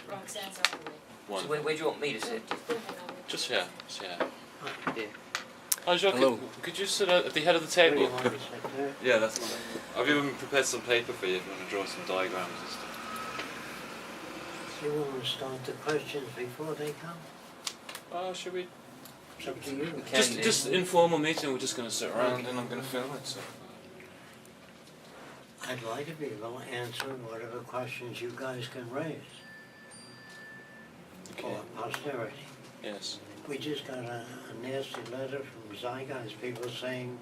Roxanne's on the way. One. So where do you want me to sit? Just here. Yeah. Oh, Joe, Hello. could you sit at the head of the Where do you table? want to sit there? Yeah, that's fine. I've even prepared some paper for you if you want to draw some diagrams and stuff. You want to start the questions before they come? Should we? It's up to you. We can do. Just informal meeting. We're just going to sit around and I'm going to film it. So. I'd like to be able to answer whatever questions you guys can raise Okay. for posterity. Yes. We just got a nasty letter from Zeitgeist people saying,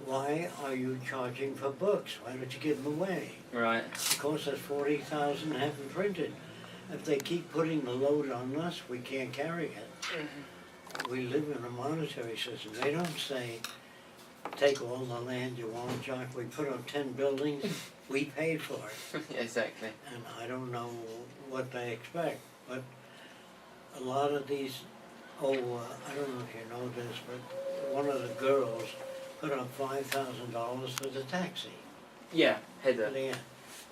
why are you charging for books? Why don't you give them away? Right. Because there's 40,000 haven't printed. If they keep putting the load on us, we can't carry it. We live in a monetary system. They don't say, take all the land you want, Jock. We put up 10 buildings, we paid for it. Exactly. And I don't know what they expect, but a lot of these, I don't know if you know this, but one of the girls put up $5,000 for the taxi. Yeah, Heather. Yeah,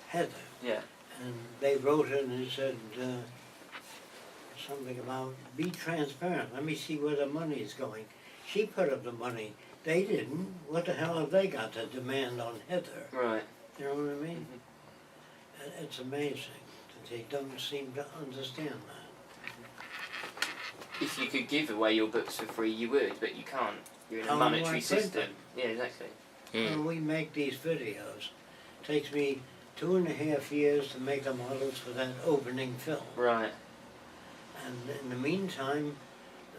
Heather. Yeah. And they wrote it and it said something about, be transparent, let me see where the money is going. She put up the money, they didn't. What the hell have they got to demand on Heather? Right. You know what I mean? It's amazing that they don't seem to understand that. If you could give away your books for free, you would, but you can't. You're in a How do monetary I print system. them? Yeah, exactly. When we make these videos, it takes me 2.5 years to make the models for that opening film. Right. And in the meantime,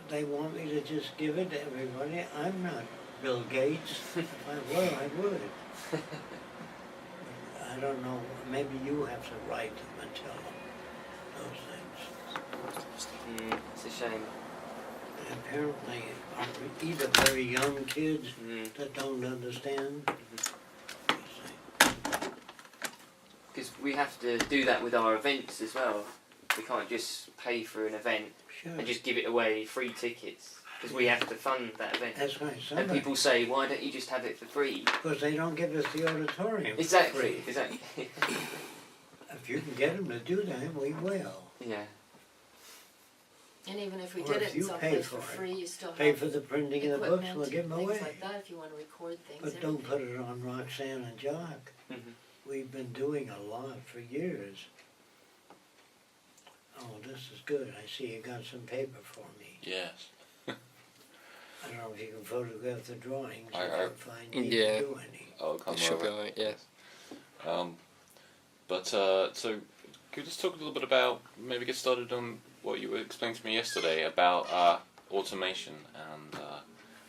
they want me to just give it to everybody. I'm not Bill Gates. If I were, I would. I don't know, maybe you have to write them and tell them those things. It's a shame. And apparently, are either very young kids that don't understand. Because we have to do that with our events as well. We can't just pay for an event Sure. and just give it away free tickets. Because we have to fund that event. That's right. And Somebody, people say, why don't you just have it for free? because they don't give us the auditorium for Exactly, free. exactly. If you can get them to do that, we will. Yeah. And even if we Or did if it you someplace pay for for it, free, you still Pay have for the printing of the books, equipment we'll give and them things away. like that if you want to record things. But don't everything. put it on Roxanne and Jock. We've been doing a lot for years. Oh, this is good. I see you got some paper for me. Yes. I don't know if you can photograph the drawings, if I need Yeah. to do any. I'll come It should be over. alright, yes. So could you just talk a little bit about, maybe get started on what you were explaining to me yesterday about automation, and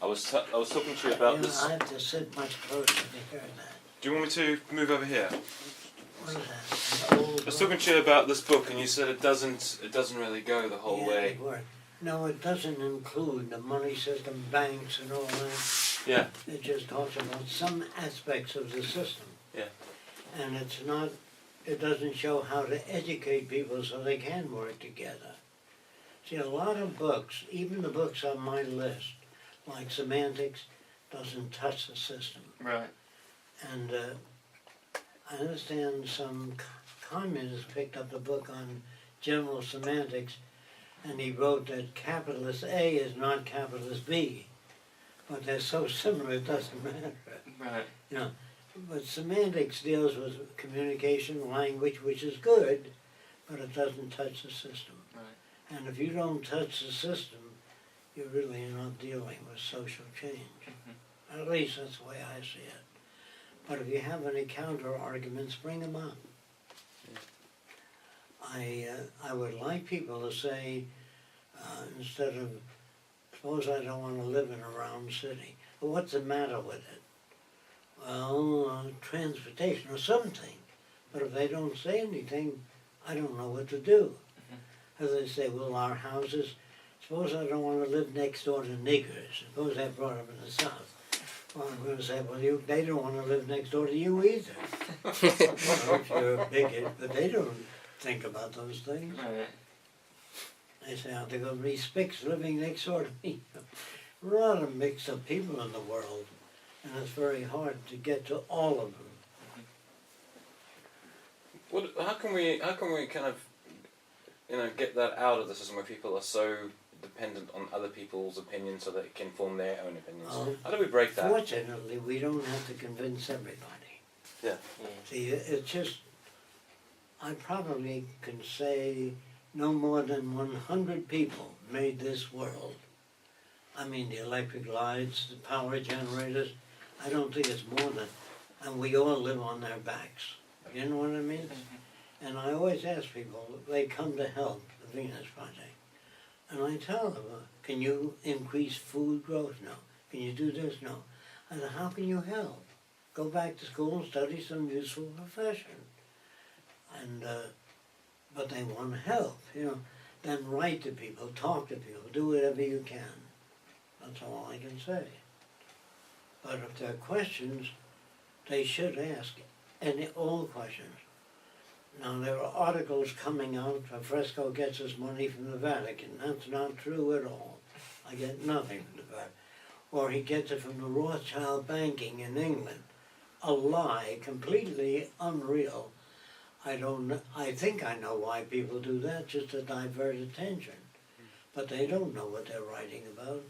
I was talking to you about Yeah, this. I have to sit much closer to hear that. Do you want me to move over here? What is that? An old I was book? talking to you about this book, and you said it doesn't really go the whole Yeah, way. it worked. No, it doesn't include the money system, banks and all that. Yeah. It just talks about some aspects of the system. Yeah. And it's not, it doesn't show how to educate people so they can work together. See, a lot of books, even the books on my list, like semantics, doesn't touch the system. Right. And I understand some communists picked up a book on general semantics, and he wrote that capitalist A is not capitalist B. But they're so similar it doesn't matter. Right. You know, but semantics deals with communication, language, which is good, but it doesn't touch the system. Right. And if you don't touch the system, you really are not dealing with social change. At least that's the way I see it. But if you have any counter arguments, bring them up. I would like people to say, instead of, suppose I don't want to live in a round city. Well, what's the matter with it? Well, transportation or something. But if they don't say anything, I don't know what to do. As they say, well, our houses, suppose I don't want to live next door to niggers. Suppose they're brought up in the South. Well, I'm going to say, well, they don't want to live next door to you either. Well, if you're a bigot, but they don't think about those things. Right. They say, are there going to be spics living next door to me? There are a lot of mixed up people in the world, and it's very hard to get to all of them. How can we kind of get that out of the system where people are so dependent on other people's opinions so that it can form their own opinions? How do we break that? Fortunately, we don't have to convince everybody. Yeah. See, it's just, I probably can say no more than 100 people made this world. I mean, the electric lights, the power generators, I don't think it's more than, and we all live on their backs. You know what I mean? And I always ask people, they come to help the Venus Project. And I tell them, can you increase food growth? No. Can you do this? No. I said, how can you help? Go back to school and study some useful profession. And, but they want help, you know. Then write to people, talk to people, do whatever you can. That's all I can say. But if there are questions, they should ask all questions. Now, there are articles coming out, Fresco gets his money from the Vatican. That's not true at all. I get nothing from the Vatican. Or he gets it from the Rothschild banking in England. A lie, completely unreal. I think I know why people do that, just to divert attention. But they don't know what they're writing about.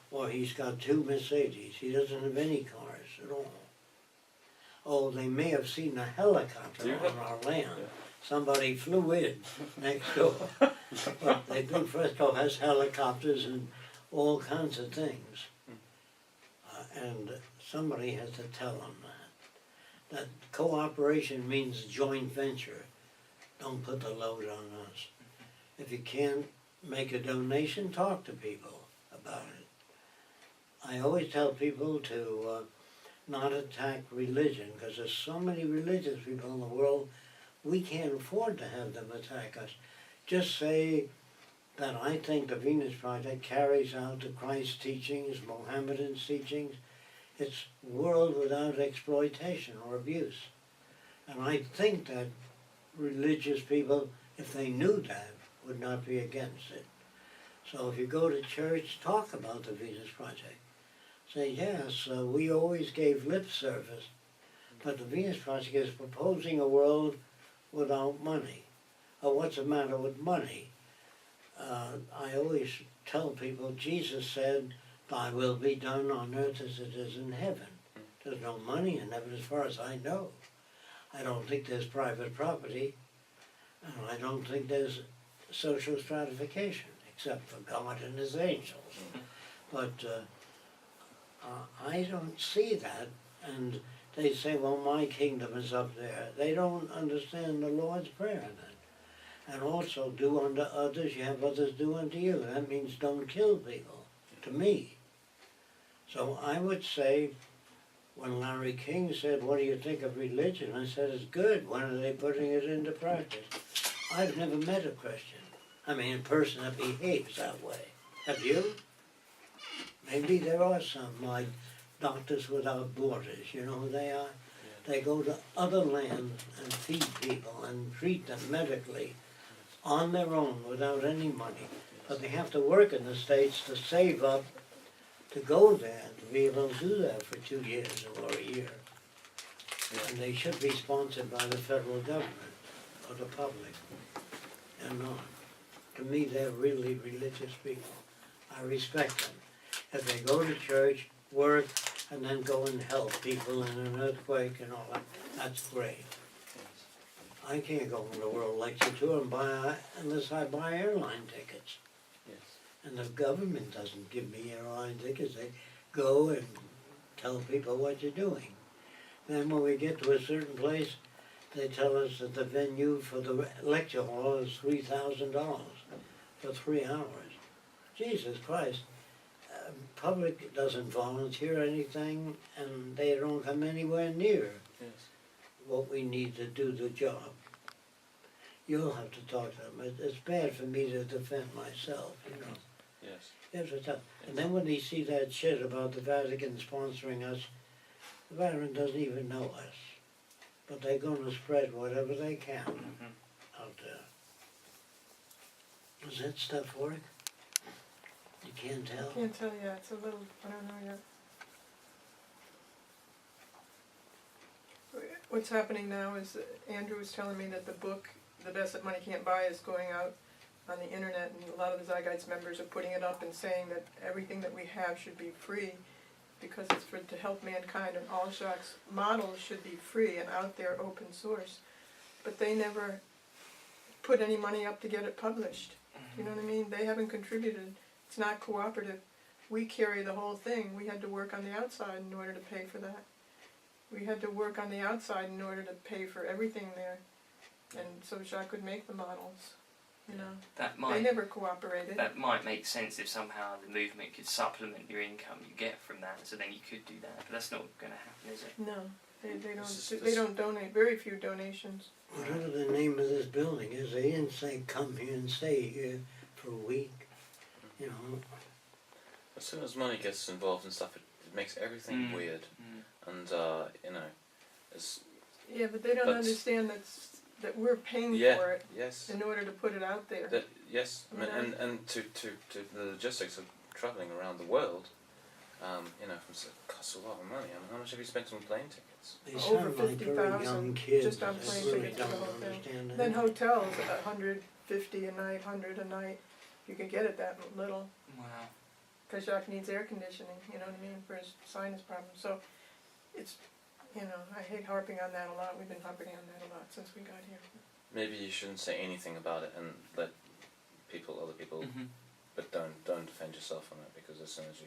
Or he's got 2 Mercedes. He doesn't have any cars at all. Oh, they may have seen a helicopter on our land. Yeah. Somebody flew in next door. But they think Fresco has helicopters and all kinds of things. And somebody has to tell them that. That cooperation means joint venture. Don't put the load on us. If you can't make a donation, talk to people about it. I always tell people to not attack religion, because there's so many religious people in the world, we can't afford to have them attack us. Just say that I think the Venus Project carries out the Christ teachings, Mohammedan's teachings. It's world without exploitation or abuse. And I think that religious people, if they knew that, would not be against it. So if you go to church, talk about the Venus Project. Say, yes, we always gave lip service, but the Venus Project is proposing a world without money. What's the matter with money? I always tell people, Jesus said, thy will be done on earth as it is in heaven. There's no money in heaven as far as I know. I don't think there's private property, and I don't think there's social stratification, except for God and his angels. But I don't see that, and they say, well, my kingdom is up there. They don't understand the Lord's Prayer then. And also, do unto others, you have others do unto you. That means don't kill people, to me. So I would say, when Larry King said, what do you think of religion? I said, it's good. When are they putting it into practice? I've never met a Christian. I mean, a person that behaves that way. Have you? Maybe there are some, like Doctors Without Borders. You know who they are? Yeah. They go to other lands and feed people and treat them medically on their own without any money. But they have to work in the States to save up to go there, to be able to do that for 2 years or a year. Yeah. And they should be sponsored by the federal government or the public. They're not. To me, they're really religious people. I respect them. If they go to church, work, and then go and help people in an earthquake and all that, that's great. I can't go on the world lecture tour and buy, unless I buy airline tickets. Yes. And the government doesn't give me airline tickets. They go and tell people what you're doing. Then when we get to a certain place, they tell us that the venue for the lecture hall is $3,000 for 3 hours. Jesus Christ. Public doesn't volunteer anything, and they don't come anywhere near what we need to do the job. You'll have to talk to them. It's bad for me to defend myself, you know. Yes. You have to tell. And then when they see that shit about the Vatican sponsoring us, the Vatican doesn't even know us. But they're going to spread whatever they can out there. Does that stuff work? You can't tell? I can't tell yet. It's a little, I don't know yet. What's happening now is Andrew was telling me that the book the best that money can't buy is going out on the internet, and a lot of the Zeitgeist members are putting it up and saying that everything that we have should be free, because it's to help mankind, and all Jacques' models should be free and out there, open source. But they never put any money up to get it published. You know what I mean? They haven't contributed. It's not cooperative. We carry the whole thing. We had to work on the outside in order to pay for that. We had to work on the outside in order to pay for everything there. And so Jacques could make the models, you know. They never cooperated. That might make sense if somehow the movement could supplement your income you get from that, so then you could do that. But that's not going to happen, is it? No, they don't donate. Very few donations. Whatever the name of this building is, they didn't say come here and stay here for a week. You know. As soon as money gets involved and stuff, it makes everything weird. And you know, it's. Yeah, but they don't understand that we're paying for it in order to put it out there. Yes, You know? and to the logistics of travelling around the world, you know, it costs a lot of money. I mean, how much have you spent on plane tickets? They Over sound like very young 50,000 kids. just on I plane really tickets for the don't whole thing. understand that. Then hotels, $150 a night, $100 a night. You can get it that little. Wow. Because Jacques needs air conditioning, you know what I mean, for his sinus problem. So it's, you know, I hate harping on that a lot. We've been harping on that a lot since we got here. Maybe you shouldn't say anything about it and let other people, but don't defend yourself on it, because as soon as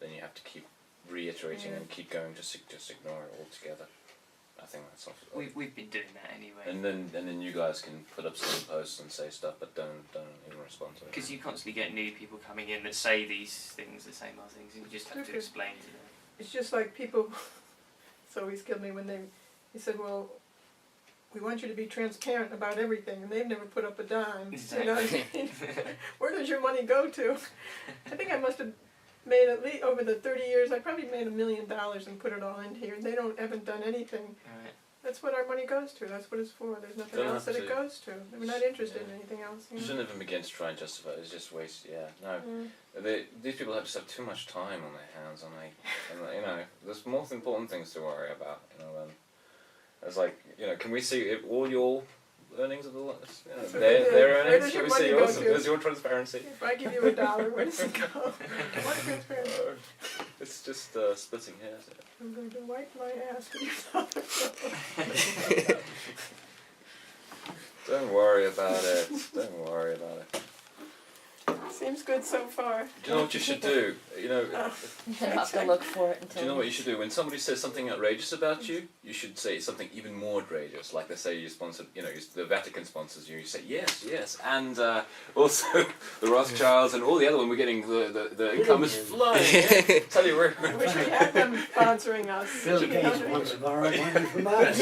then you have to keep reiterating and keep going. Just ignore it altogether. I think that's off. We've been doing that anyway. And then you guys can put up some posts and say stuff, but don't even respond to it. Because you constantly get new people coming in that say these things, the same other things, and you just have to explain to them. It's just like people, it's always killed me when they said, well, we want you to be transparent about everything, and they've never put up a dime. Exactly. You know what I mean? Where does your money go to? I think I must have made at least, over the 30 years, I probably made $1 million and put it all in here. They haven't done anything. Right. That's what our money goes to. That's what it's for. There's nothing else that it goes to. We're not interested in anything else. You You know? shouldn't even begin to try and justify it. It's just waste. Yeah, no. These people just have too much time on their hands, and you know, there's more important things to worry about. You know, it's like, you know, can we see if all your earnings of the last, you know, their Where earnings? does your Can we see money go yours? to? There's your transparency. If I give you $1, where does it go? What transparency? It's just splitting hairs. I'm going to wipe my ass with your $1. Don't worry about it. Don't worry about it. Seems good so far. Do you know what you should do? You know. You have to look for it Do until. you know what you should do? When somebody says something outrageous about you, you should say something even more outrageous. Like they say you sponsored, you know, the Vatican sponsors you. You say yes, yes, and also the Rothschilds and all the other one. We're getting the income is flying. Yeah. Tell you where. I wish we had them sponsoring us. Bill You know Gates what I mean? wants to borrow money from us.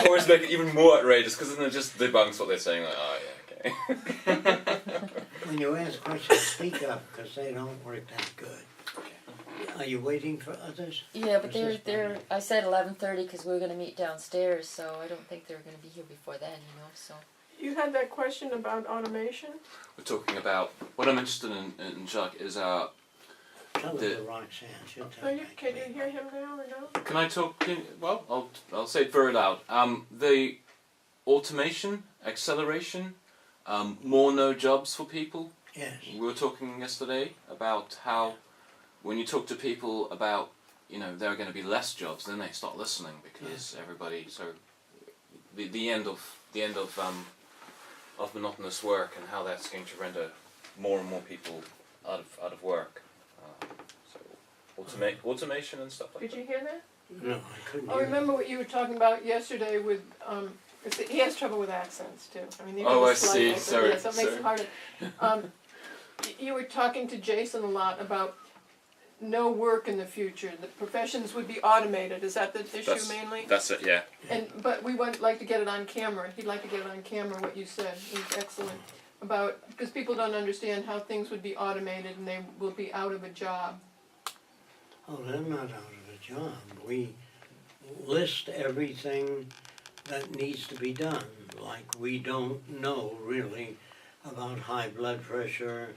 Always make it even more outrageous, because then it just debunks what they're saying. Like, oh yeah, okay. When you ask questions, speak up, because they don't work that good. Are you waiting for others? Yeah, but Or is this they're. fine? I said 11:30 because we were going to meet downstairs, so I don't think they're going to be here before then. You know, so. You had that question about automation? We're talking about what I'm interested in Jacques, is Tell it to Roxanne, she'll tell you. Can you hear him now or no? Can I talk? Well, I'll say it very loud. The automation, acceleration, more no jobs for people. Yes. We were talking yesterday about how when you talk to people about, you know, there are going to be less jobs, then they start listening, because everybody. So the end of monotonous work, and how that's going to render more and more people out of work. So automation and stuff like Did that. you hear that? No, I couldn't I hear remember what you were talking about yesterday with, he has trouble with accents too. I mean, Oh, I slight see. accent, Sorry, yeah, so it makes it harder. You were talking to Jason a lot about no work in the future. The professions would be automated. Is that the issue mainly? That's it. Yeah. But we would like to get it on camera. He'd like to get it on camera. What you said was excellent about, because people don't understand how things would be automated and they will be out of a job. Oh, they're not out of a job. We list everything that needs to be done. Like, we don't know really about high blood pressure,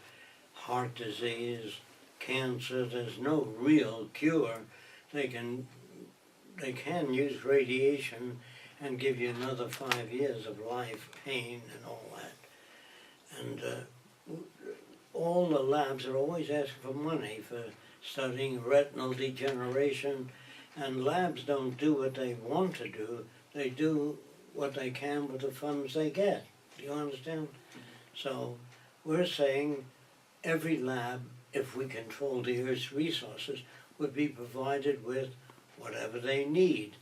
heart disease, cancer. There's no real cure. They can use radiation and give you another 5 years of life, pain, and all that. And all the labs are always asking for money for studying retinal degeneration, and labs don't do what they want to do, they do what they can with the funds they get. Do you understand? So we're saying every lab, if we control the Earth's resources, would be provided with whatever they need.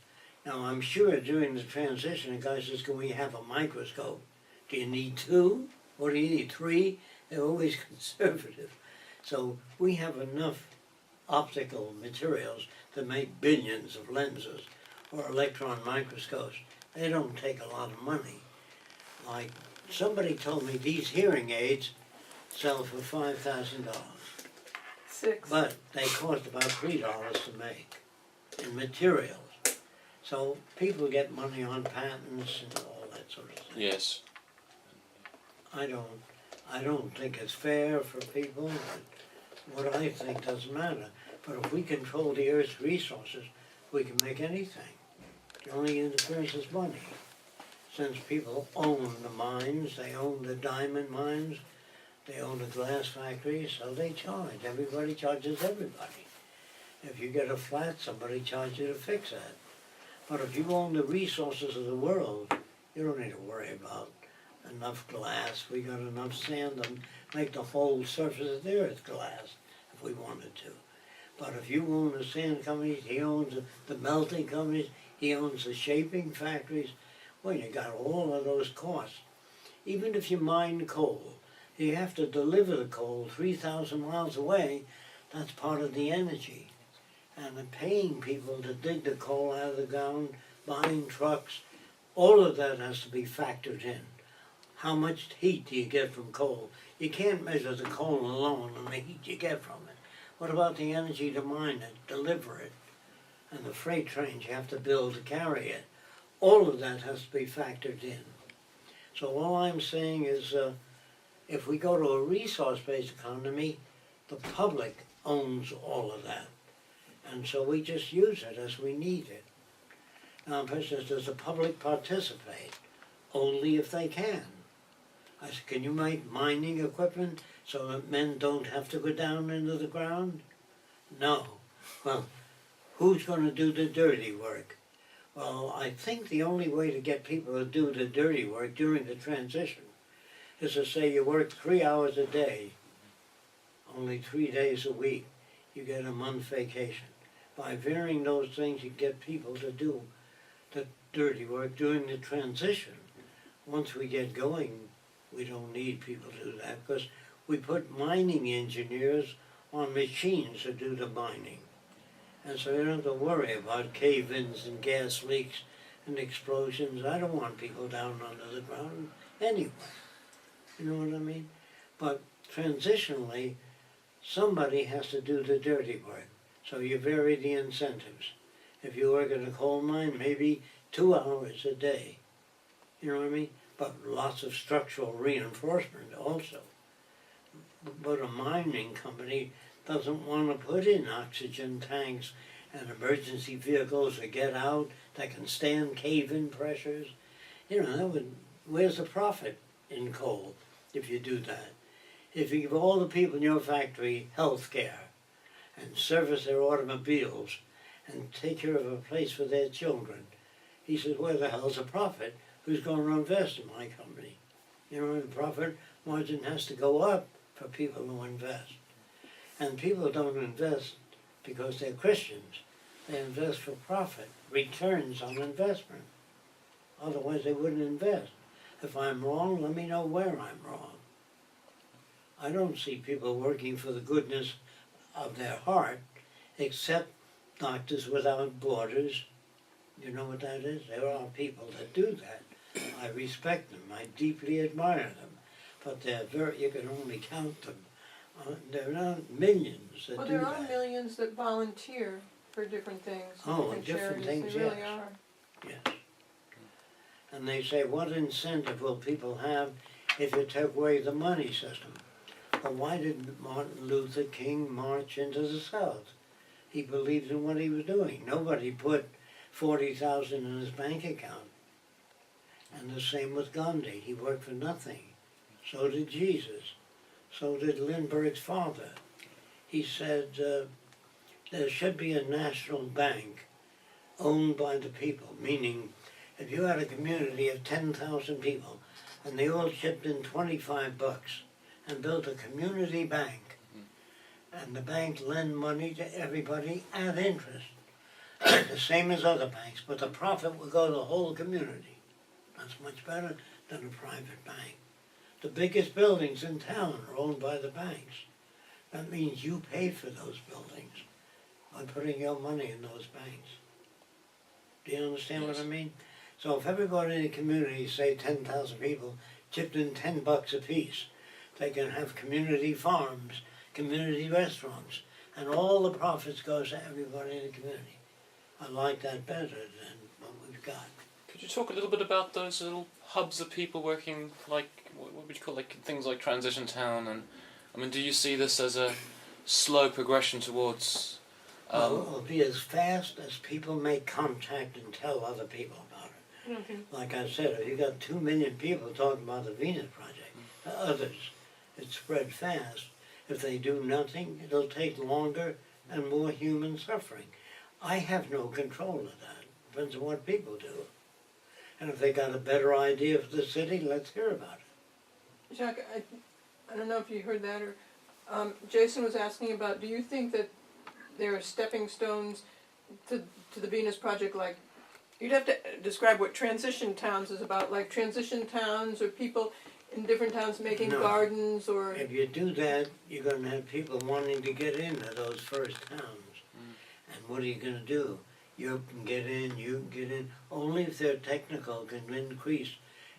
Now I'm sure during the transition, the guy says, can we have a microscope? Do you need 2? Or do you need 3? They're always conservative. So we have enough optical materials to make billions of lenses or electron microscopes. They don't take a lot of money. Like somebody told me these hearing aids sell for $5,000, 6. but they cost about $3 to make in materials. So people get money on patents and all that sort of thing. Yes. I don't think it's fair for people, but what I think doesn't matter. But if we control the Earth's resources, we can make anything. The only interference is money. Since people own the mines, they own the diamond mines, they own the glass factories, so they charge. Everybody charges everybody. If you get a flat, somebody charges you to fix that. But if you own the resources of the world, you don't need to worry about enough glass. We got enough sand to make the whole surface of the Earth glass if we wanted to. But if you own the sand companies, he owns the melting companies, he owns the shaping factories, well, you got all of those costs. Even if you mine coal, you have to deliver the coal 3,000 miles away. That's part of the energy. And the paying people to dig the coal out of the ground, buying trucks, all of that has to be factored in. How much heat do you get from coal? You can't measure the coal alone and the heat you get from it. What about the energy to mine it, deliver it, and the freight trains you have to build to carry it? All of that has to be factored in. So all I'm saying is if we go to a resource-based economy, the public owns all of that. And so we just use it as we need it. Now, the person says, does the public participate? Only if they can. I said, can you make mining equipment so that men don't have to go down into the ground? No. Well, who's going to do the dirty work? Well, I think the only way to get people to do the dirty work during the transition is to say you work 3 hours a day, only 3 days a week, you get a month vacation. By varying those things, you get people to do the dirty work during the transition. Once we get going, we don't need people to do that because we put mining engineers on machines to do the mining. And so you don't have to worry about cave-ins and gas leaks and explosions. I don't want people down under the ground anyway. You know what I mean? But transitionally, somebody has to do the dirty work. So you vary the incentives. If you work in a coal mine, maybe 2 hours a day. You know what I mean? But lots of structural reinforcement also. But a mining company doesn't want to put in oxygen tanks and emergency vehicles that get out that can stand cave-in pressures. You know, where's the profit in coal if you do that? If you give all the people in your factory health care and service their automobiles and take care of a place for their children, he says, where the hell's the profit? Who's going to invest in my company? You know, the profit margin has to go up for people who invest. And people don't invest because they're Christians. They invest for profit, returns on investment. Otherwise they wouldn't invest. If I'm wrong, let me know where I'm wrong. I don't see people working for the goodness of their heart, except Doctors Without Borders. You know what that is? There are people that do that. I respect them. I deeply admire them. But you can only count them. There are not millions that Well, do there that. are millions that volunteer for different things. Oh, different different charities. things, They really yes. are. Yes. And they say, what incentive will people have if you take away the money system? Well, why did Martin Luther King march into the South? He believed in what he was doing. Nobody put $40,000 in his bank account. And the same with Gandhi. He worked for nothing. So did Jesus. So did Lindbergh's father. He said there should be a national bank owned by the people, meaning if you had a community of 10,000 people and they all chipped in $25 and built a community bank, and the bank lend money to everybody at interest, the same as other banks, but the profit will go to the whole community. That's much better than a private bank. The biggest buildings in town are owned by the banks. That means you pay for those buildings by putting your money in those banks. Do you understand what I mean? So if everybody in the community, say 10,000 people, chipped in $10 apiece, they can have community farms, community restaurants, and all the profits goes to everybody in the community. I like that better than what we've got. Could you talk a little bit about those little hubs of people working, like, what would you call, like, things like Transition Town? And I mean, do you see this as a slow progression towards... Well, it'll be as fast as people make contact and tell other people about it. Like I said, if you got 2 million people talking about the Venus Project, to others, it's spread fast. If they do nothing, it'll take longer and more human suffering. I have no control of that. Depends on what people do. And if they got a better idea for the city, let's hear about it. Jacques, I don't know if you heard that, or Jason was asking about, do you think that there are stepping stones to the Venus Project? Like, you'd have to describe what transition towns is about, like transition towns or people in different towns making gardens, or... If you do that, you're going to have people wanting to get into those first towns. And what are you going to do? You can get in, only if they're technical can increase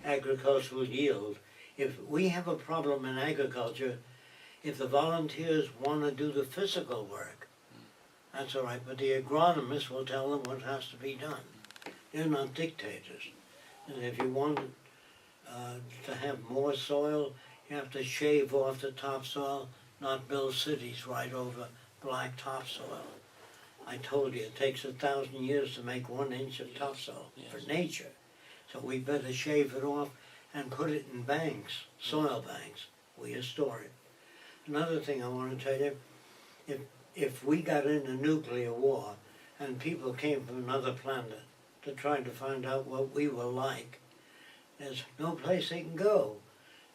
agricultural yield. If we have a problem in agriculture, if the volunteers want to do the physical work, that's all right, but the agronomists will tell them what has to be done. They're not dictators. And if you want to have more soil, you have to shave off the topsoil, not build cities right over black topsoil. I told you it takes 1,000 years to make 1 inch of topsoil for nature. So we better shave it off and put it in banks, soil banks, where you store it. Another thing I want to tell you, if we got in a nuclear war and people came from another planet to try to find out what we were like, there's no place they can go.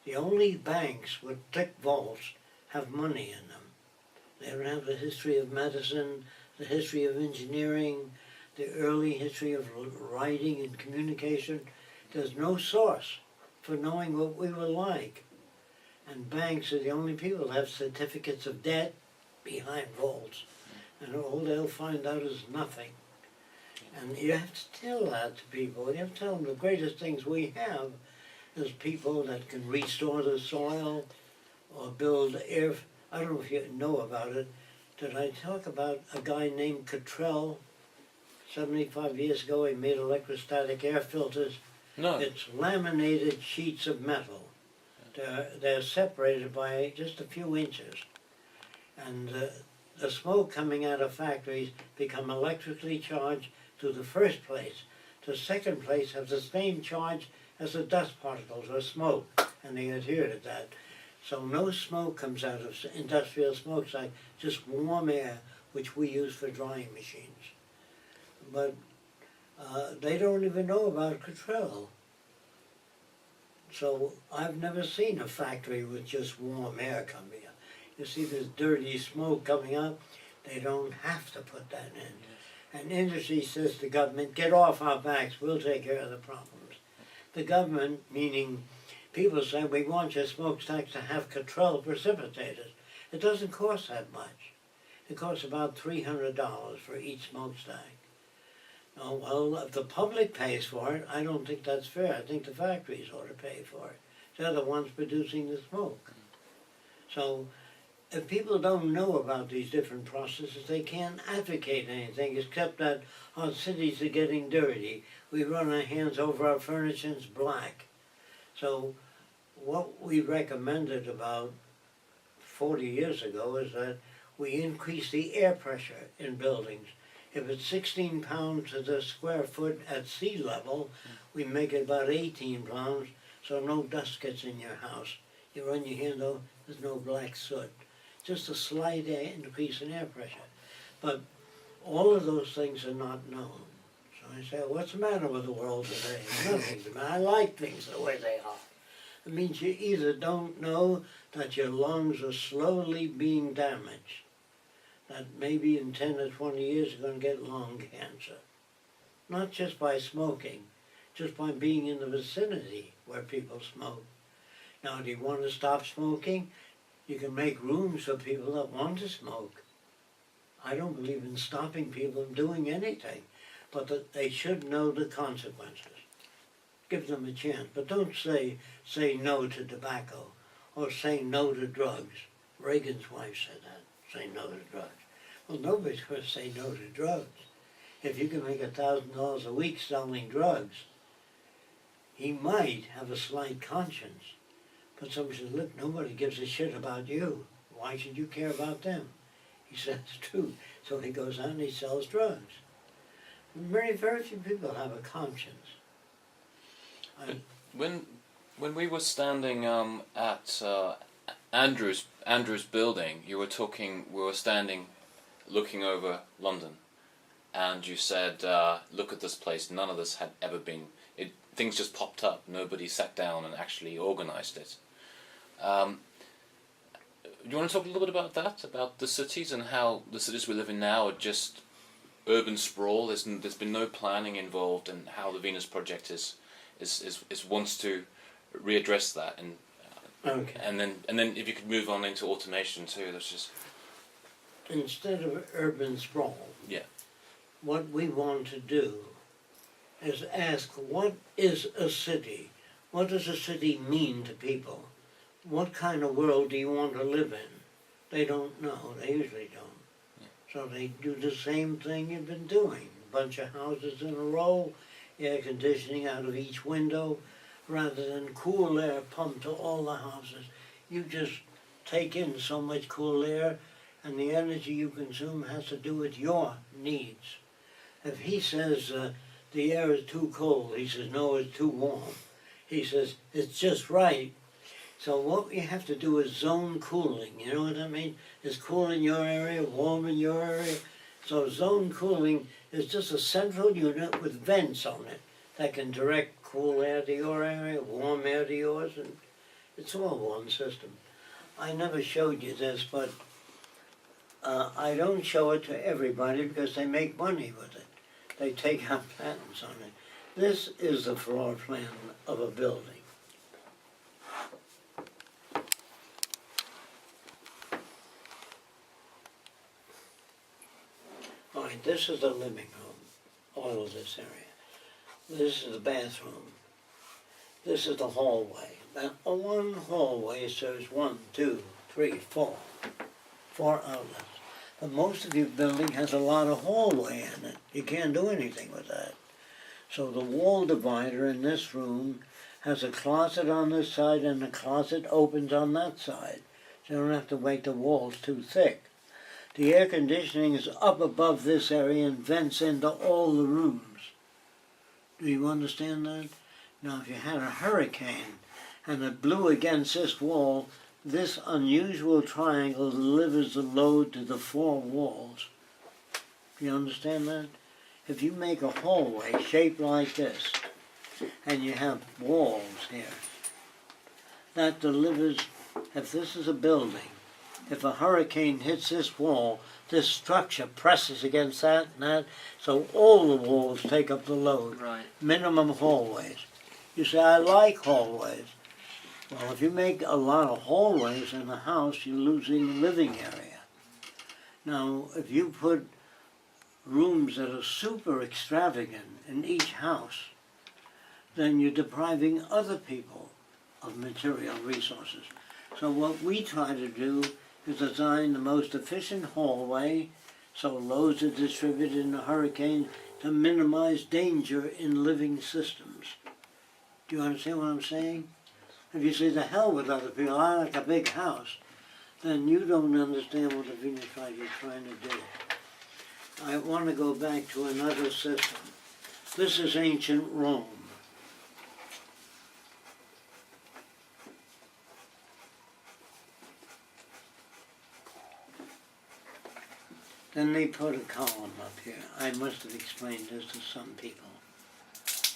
The only banks with thick vaults have money in them. They don't have the history of medicine, the history of engineering, the early history of writing and communication. There's no source for knowing what we were like. And banks are the only people that have certificates of debt behind vaults. And all they'll find out is nothing. And you have to tell that to people. You have to tell them the greatest things we have is people that can restore the soil or build air. I don't know if you know about it. Did I talk about a guy named Cottrell? 75 years ago he made electrostatic air filters. No. It's laminated sheets of metal. They're separated by just a few inches. And the smoke coming out of factories become electrically charged to the first place. The second place has the same charge as the dust particles or smoke, and they adhere to that. So no smoke comes out of industrial smokestack, just warm air, which we use for drying machines. But they don't even know about Cottrell. So I've never seen a factory with just warm air coming out. You see this dirty smoke coming out, they don't have to put that in. And industry says to government, get off our backs, we'll take care of the problems. The government, meaning people say, we want your smokestacks to have Cottrell precipitators. It doesn't cost that much. It costs about $300 for each smokestack. Oh, well, if the public pays for it, I don't think that's fair. I think the factories ought to pay for it. They're the ones producing the smoke. So if people don't know about these different processes, they can't advocate anything except that our cities are getting dirty. We run our hands over our furniture and it's black. So what we recommended about 40 years ago is that we increase the air pressure in buildings. If it's 16 pounds to the square foot at sea level, we make it about 18 pounds, so no dust gets in your house. You run your hand over, there's no black soot. Just a slight increase in air pressure. But all of those things are not known. So I say, what's the matter with the world today? Nothing's the matter. I like things the way they are. It means you either don't know that your lungs are slowly being damaged, that maybe in 10 or 20 years you're going to get lung cancer. Not just by smoking, just by being in the vicinity where people smoke. Now, do you want to stop smoking? You can make rooms for people that want to smoke. I don't believe in stopping people from doing anything, but that they should know the consequences. Give them a chance, but don't say no to tobacco or say no to drugs. Reagan's wife said that, say no to drugs. Well, nobody's going to say no to drugs. If you can make $1,000 a week selling drugs, he might have a slight conscience. But somebody says, look, nobody gives a shit about you. Why should you care about them? He says, it's true. So he goes out and he sells drugs. Very few people have a conscience. When we were standing at Andrew's building, you were talking. We were standing, looking over London, and you said, "Look at this place. None of this had ever been. Things just popped up. Nobody sat down and actually organised it." Do you want to talk a little bit about that? About the cities and how the cities we live in now are just urban sprawl. There's been no planning involved, and how the Venus Project is wants to readdress that, and Okay. and then if you could move on into automation too. That's just Instead of urban sprawl, yeah. what we want to do is ask, what is a city? What does a city mean to people? What kind of world do you want to live in? They don't know. They usually don't. Yeah. So they do the same thing you've been doing. A bunch of houses in a row, air conditioning out of each window, rather than cool air pumped to all the houses. You just take in so much cool air, and the energy you consume has to do with your needs. If he says the air is too cold, he says no, it's too warm. He says it's just right. So what we have to do is zone cooling. You know what I mean? It's cool in your area, warm in your area. So zone cooling is just a central unit with vents on it that can direct cool air to your area, warm air to yours, and it's all one system. I never showed you this, but I don't show it to everybody because they make money with it. They take out patents on it. This is the floor plan of a building. All right, this is the living room, all of this area. This is the bathroom. This is the hallway. Now, one hallway serves 4 outlets. But most of your building has a lot of hallway in it. You can't do anything with that. So the wall divider in this room has a closet on this side and the closet opens on that side. So you don't have to make the walls too thick. The air conditioning is up above this area and vents into all the rooms. Do you understand that? Now, if you had a hurricane and it blew against this wall, this unusual triangle delivers the load to the 4 walls. Do you understand that? If you make a hallway shaped like this, and you have walls here, that delivers, if this is a building, if a hurricane hits this wall, this structure presses against that and that, so all the walls take up the load. Right. Minimum hallways. You say, I like hallways. Well, if you make a lot of hallways in a house, you're losing the living area. Now, if you put rooms that are super extravagant in each house, then you're depriving other people of material resources. So what we try to do is design the most efficient hallway so loads are distributed in a hurricane to minimize danger in living systems. Do you understand what I'm saying? If you say, the hell with other people, I like a big house, then you don't understand what the Venus Project is trying to do. I want to go back to another system. This is ancient Rome. Then they put a column up here. I must have explained this to some people.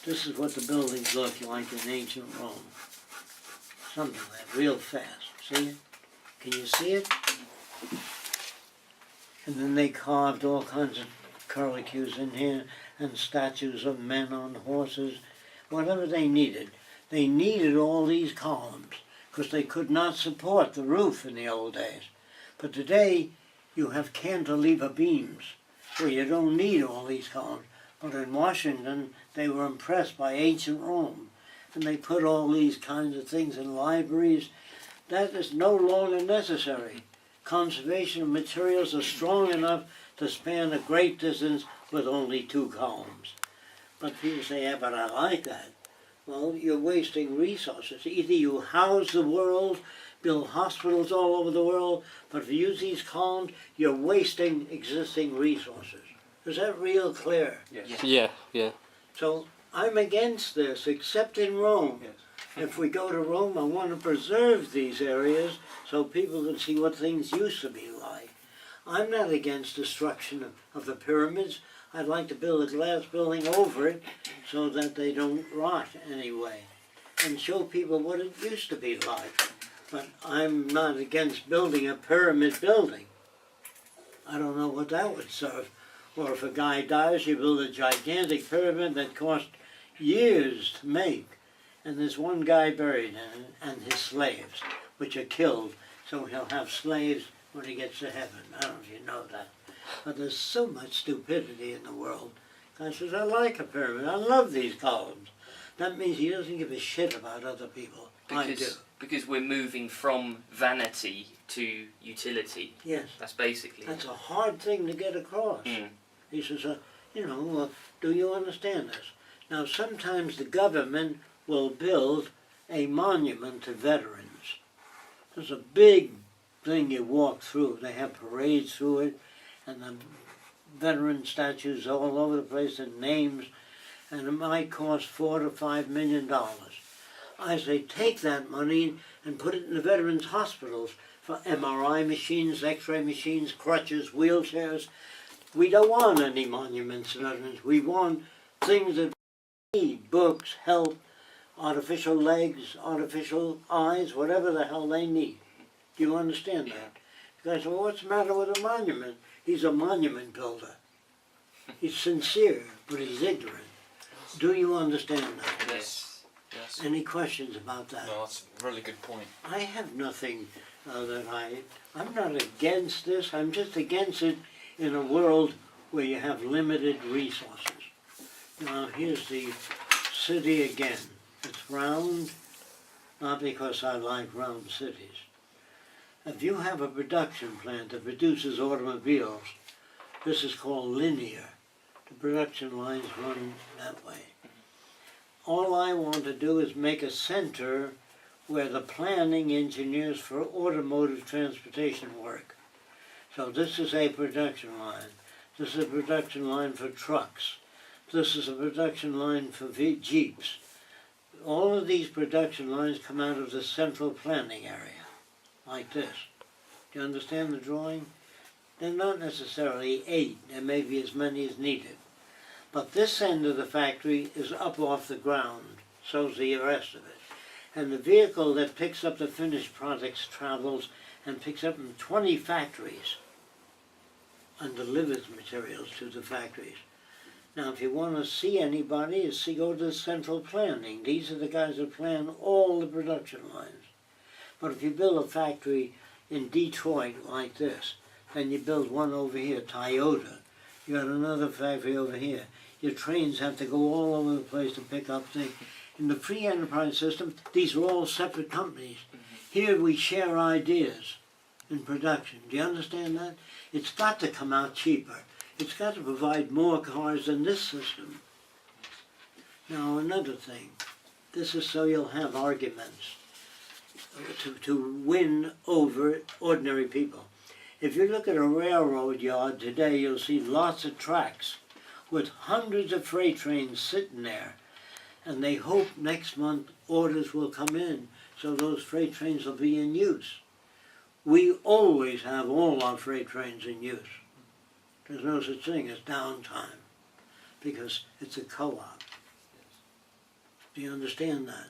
This is what the buildings look like in ancient Rome. Something like that, real fast. See it? Can you see it? And then they carved all kinds of curlicues in here and statues of men on horses, whatever they needed. They needed all these columns because they could not support the roof in the old days. But today, you have cantilever beams, so you don't need all these columns. But in Washington, they were impressed by ancient Rome, and they put all these kinds of things in libraries. That is no longer necessary. Conservation of materials are strong enough to span a great distance with only 2 columns. But people say, yeah, but I like that. Well, you're wasting resources. Either you house the world, build hospitals all over the world, but if you use these columns, you're wasting existing resources. Is that real clear? Yes. Yeah. So I'm against this, except in Rome. Yes. If we go to Rome, I want to preserve these areas so people can see what things used to be like. I'm not against destruction of the pyramids. I'd like to build a glass building over it so that they don't rot anyway, and show people what it used to be like. But I'm not against building a pyramid building. I don't know what that would serve. Or if a guy dies, you build a gigantic pyramid that cost years to make. And there's one guy buried in it, and his slaves, which are killed, so he'll have slaves when he gets to heaven. I don't know if you know that. But there's so much stupidity in the world. Guy says, I like a pyramid. I love these columns. That means he doesn't give a shit about other people. I do. Because we're moving from vanity to utility. Yes. That's basically That's a hard thing to get across. He says, do you understand this? Now, sometimes the government will build a monument to veterans. There's a big thing you walk through. They have parades through it, and the veteran statues all over the place and names, and it might cost $4 to $5 million. I say, take that money and put it in the veterans' hospitals for MRI machines, X-ray machines, crutches, wheelchairs. We don't want any monuments to veterans. We want things that we need, books, help, artificial legs, artificial eyes, whatever the hell they need. Do you understand that? You guys say, well, what's the matter with a monument? He's a monument builder. He's sincere, but he's ignorant. Do you understand that? Yes. Yes. Any questions about that? No, that's a really good point. I have nothing I'm not against this. I'm just against it in a world where you have limited resources. Now, here's the city again. It's round, not because I like round cities. If you have a production plant that produces automobiles, this is called linear. The production lines run that way. All I want to do is make a center where the planning engineers for automotive transportation work. So this is a production line. This is a production line for trucks. This is a production line for Jeeps. All of these production lines come out of the central planning area, like this. Do you understand the drawing? They're not necessarily 8. There may be as many as needed. But this end of the factory is up off the ground, so's the rest of it. And the vehicle that picks up the finished products travels and picks up from 20 factories and delivers materials to the factories. Now, if you want to see anybody, go to central planning. These are the guys that plan all the production lines. But if you build a factory in Detroit like this, then you build one over here, Toyota. You got another factory over here. Your trains have to go all over the place to pick up things. In the free enterprise system, these are all separate companies. Here we share ideas in production. Do you understand that? It's got to come out cheaper. It's got to provide more cars than this system. Now, another thing. This is so you'll have arguments to win over ordinary people. If you look at a railroad yard today, you'll see lots of tracks with hundreds of freight trains sitting there. And they hope next month orders will come in so those freight trains will be in use. We always have all our freight trains in use. There's no such thing as downtime because it's a co-op. Do you understand that?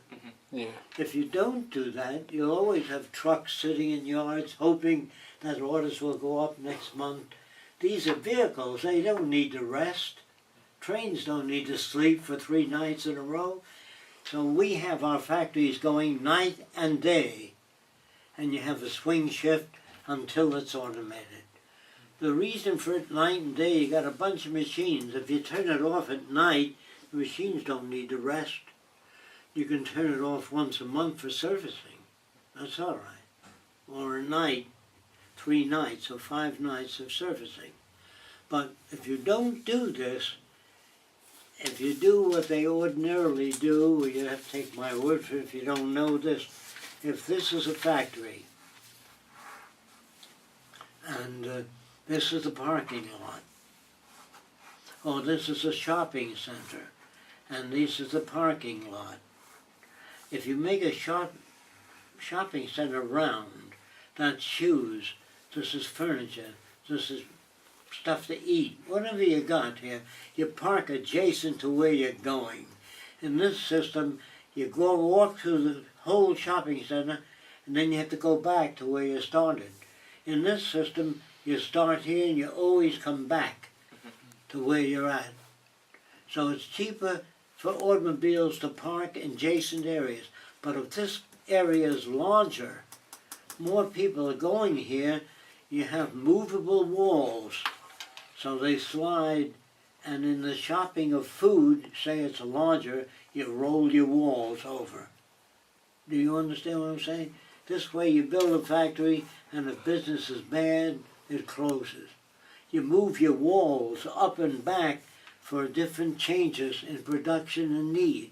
Yeah. If you don't do that, you'll always have trucks sitting in yards hoping that orders will go up next month. These are vehicles, they don't need to rest. Trains don't need to sleep for 3 nights in a row. So we have our factories going night and day, and you have a swing shift until it's automated. The reason for it night and day, you got a bunch of machines. If you turn it off at night, the machines don't need to rest. You can turn it off once a month for servicing. That's all right. Or a night, 3 nights or 5 nights of servicing. But if you don't do this, if you do what they ordinarily do, you have to take my word for it if you don't know this. If this is a factory, and this is the parking lot, or this is a shopping center, and this is the parking lot. If you make a shopping center round, that's shoes, this is furniture, this is stuff to eat, whatever you got here, you park adjacent to where you're going. In this system, you walk through the whole shopping center, and then you have to go back to where you started. In this system, you start here and you always come back to where you're at. So it's cheaper for automobiles to park in adjacent areas. But if this area is larger, more people are going here, you have movable walls. So they slide, and in the shopping of food, say it's larger, you roll your walls over. Do you understand what I'm saying? This way you build a factory, and if business is bad, it closes. You move your walls up and back for different changes in production and need.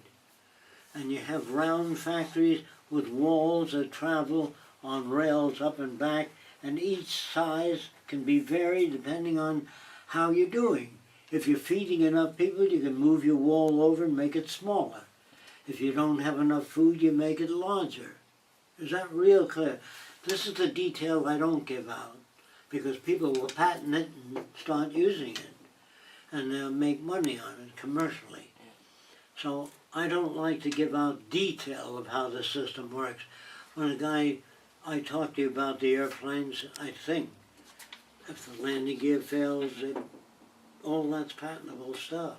And you have round factories with walls that travel on rails up and back, and each size can be varied depending on how you're doing. If you're feeding enough people, you can move your wall over and make it smaller. If you don't have enough food, you make it larger. Is that real clear? This is the detail I don't give out, because people will patent it and start using it, and they'll make money on it commercially. So I don't like to give out detail of how the system works. When a guy, I talked to you about the airplanes, I think, if the landing gear fails, all that's patentable stuff.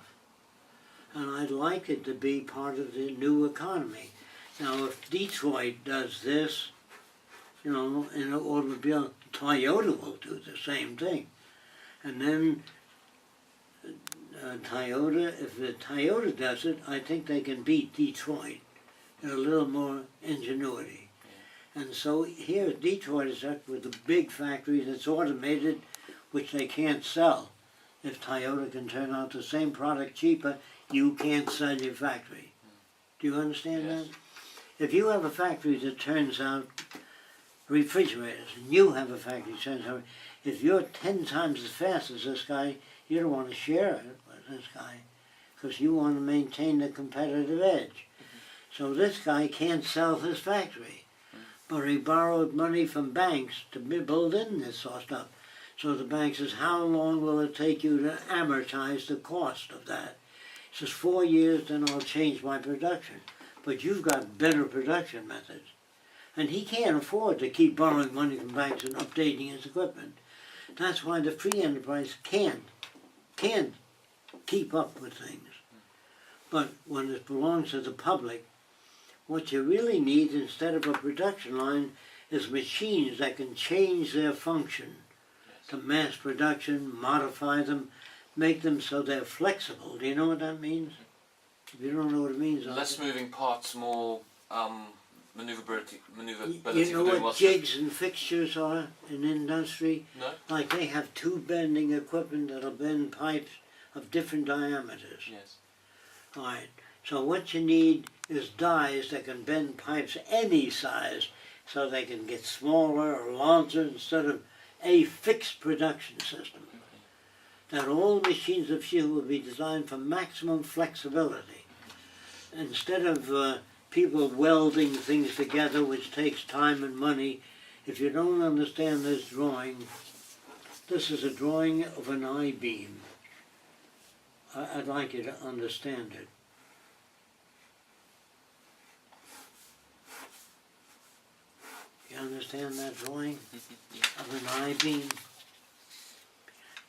And I'd like it to be part of the new economy. Now, if Detroit does this, you know, in an automobile, Toyota will do the same thing. And then Toyota, if the Toyota does it, I think they can beat Detroit. There's a little more ingenuity. And so here, Detroit is up with a big factory that's automated, which they can't sell. If Toyota can turn out the same product cheaper, you can't sell your factory. Do you understand Yes. that? If you have a factory that turns out refrigerators, and you have a factory that turns out, if you're 10 times as fast as this guy, you don't want to share it with this guy, because you want to maintain the competitive edge. So this guy can't sell his factory, but he borrowed money from banks to build in this sort of stuff. So the bank says, how long will it take you to amortize the cost of that? He says, 4 years, then I'll change my production. But you've got better production methods. And he can't afford to keep borrowing money from banks and updating his equipment. That's why the free enterprise can't keep up with things. But when it belongs to the public, what you really need instead of a production line is machines that can change their function to mass production, modify them, make them so they're flexible. Do you know what that means? If you don't know what it means, Less moving parts, more maneuverability you for know doing what lots jigs and fixtures are in industry? No? Like they have tube bending equipment that'll bend pipes of different diameters. Yes. All right. So what you need is dies that can bend pipes any size, so they can get smaller or larger instead of a fixed production system. That all machines of steel will be designed for maximum flexibility. Instead of people welding things together, which takes time and money, if you don't understand this drawing, this is a drawing of an I-beam. I'd like you to understand it. You understand that drawing of an I-beam?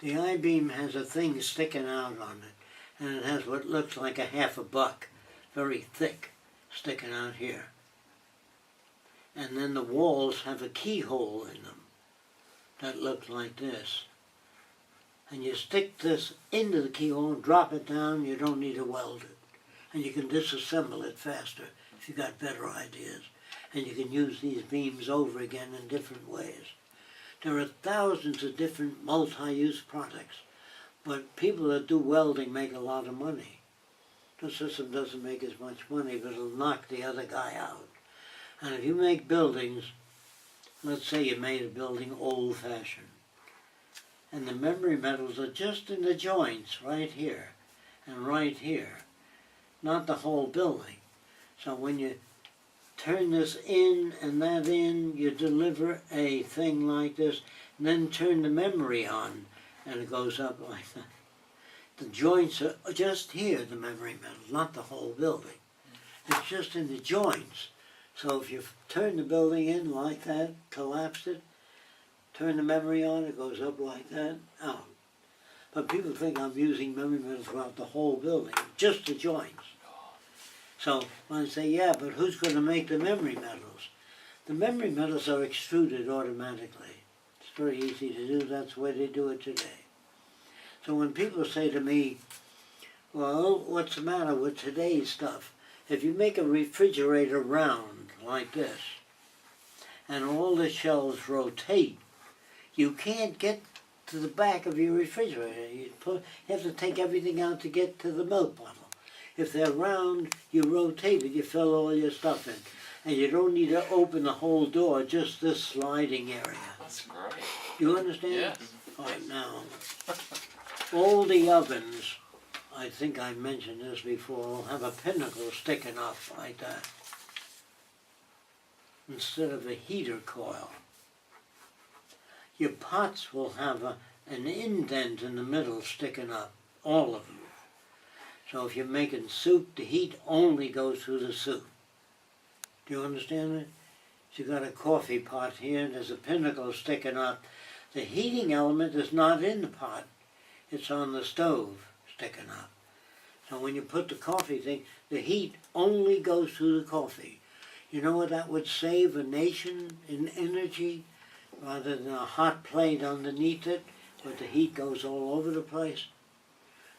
The I-beam has a thing sticking out on it, and it has what looks like a half a buck, very thick, sticking out here. And then the walls have a keyhole in them that look like this. And you stick this into the keyhole, drop it down, you don't need to weld it. And you can disassemble it faster if you've got better ideas. And you can use these beams over again in different ways. There are thousands of different multi-use products, but people that do welding make a lot of money. The system doesn't make as much money, but it'll knock the other guy out. And if you make buildings, let's say you made a building old-fashioned, and the memory metals are just in the joints right here and right here, not the whole building. So when you turn this in and that in, you deliver a thing like this, and then turn the memory on, and it goes up like that. The joints are just here, the memory metals, not the whole building. It's just in the joints. So if you turn the building in like that, collapse it, turn the memory on, it goes up like that, out. But people think I'm using memory metals throughout the whole building, just the joints. So when I say, yeah, but who's going to make the memory metals? The memory metals are extruded automatically. It's very easy to do, that's the way they do it today. So when people say to me, well, what's the matter with today's stuff? If you make a refrigerator round like this, and all the shelves rotate, you can't get to the back of your refrigerator. You have to take everything out to get to the milk bottle. If they're round, you rotate it, you fill all your stuff in. And you don't need to open the whole door, just this sliding area. That's great. You understand? Yes. All right, now, all the ovens, I think I mentioned this before, will have a pinnacle sticking up like that, instead of a heater coil. Your pots will have an indent in the middle sticking up, all of them. So if you're making soup, the heat only goes through the soup. Do you understand it? So you've got a coffee pot here, and there's a pinnacle sticking up. The heating element is not in the pot, it's on the stove sticking up. So when you put the coffee thing, the heat only goes through the coffee. You know what that would save a nation in energy? Rather than a hot plate underneath it, where the heat goes all over the place.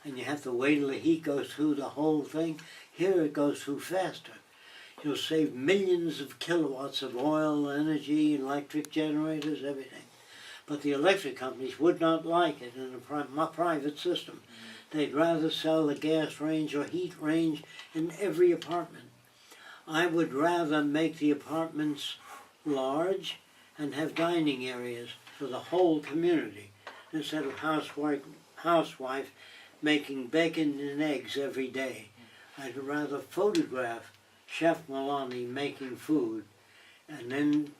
And you have to wait till the heat goes through the whole thing. Here it goes through faster. You'll save millions of kilowatts of oil, energy, electric generators, everything. But the electric companies would not like it in a private system. They'd rather sell a gas range or heat range in every apartment. I would rather make the apartments large and have dining areas for the whole community instead of housewife making bacon and eggs every day. I'd rather photograph Chef Milani making food and then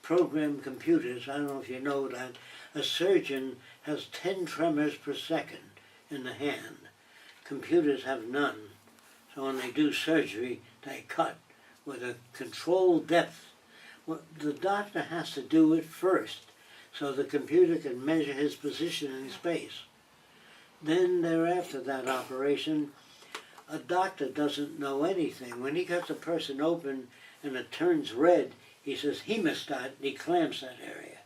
program computers. I don't know if you know that. A surgeon has 10 tremors per second in the hand. Computers have none. So when they do surgery, they cut with a controlled depth. Well, the doctor has to do it first so the computer can measure his position in space. Then thereafter that operation, a doctor doesn't know anything. When he cuts a person open and it turns red, he says hemostat and he clamps that area.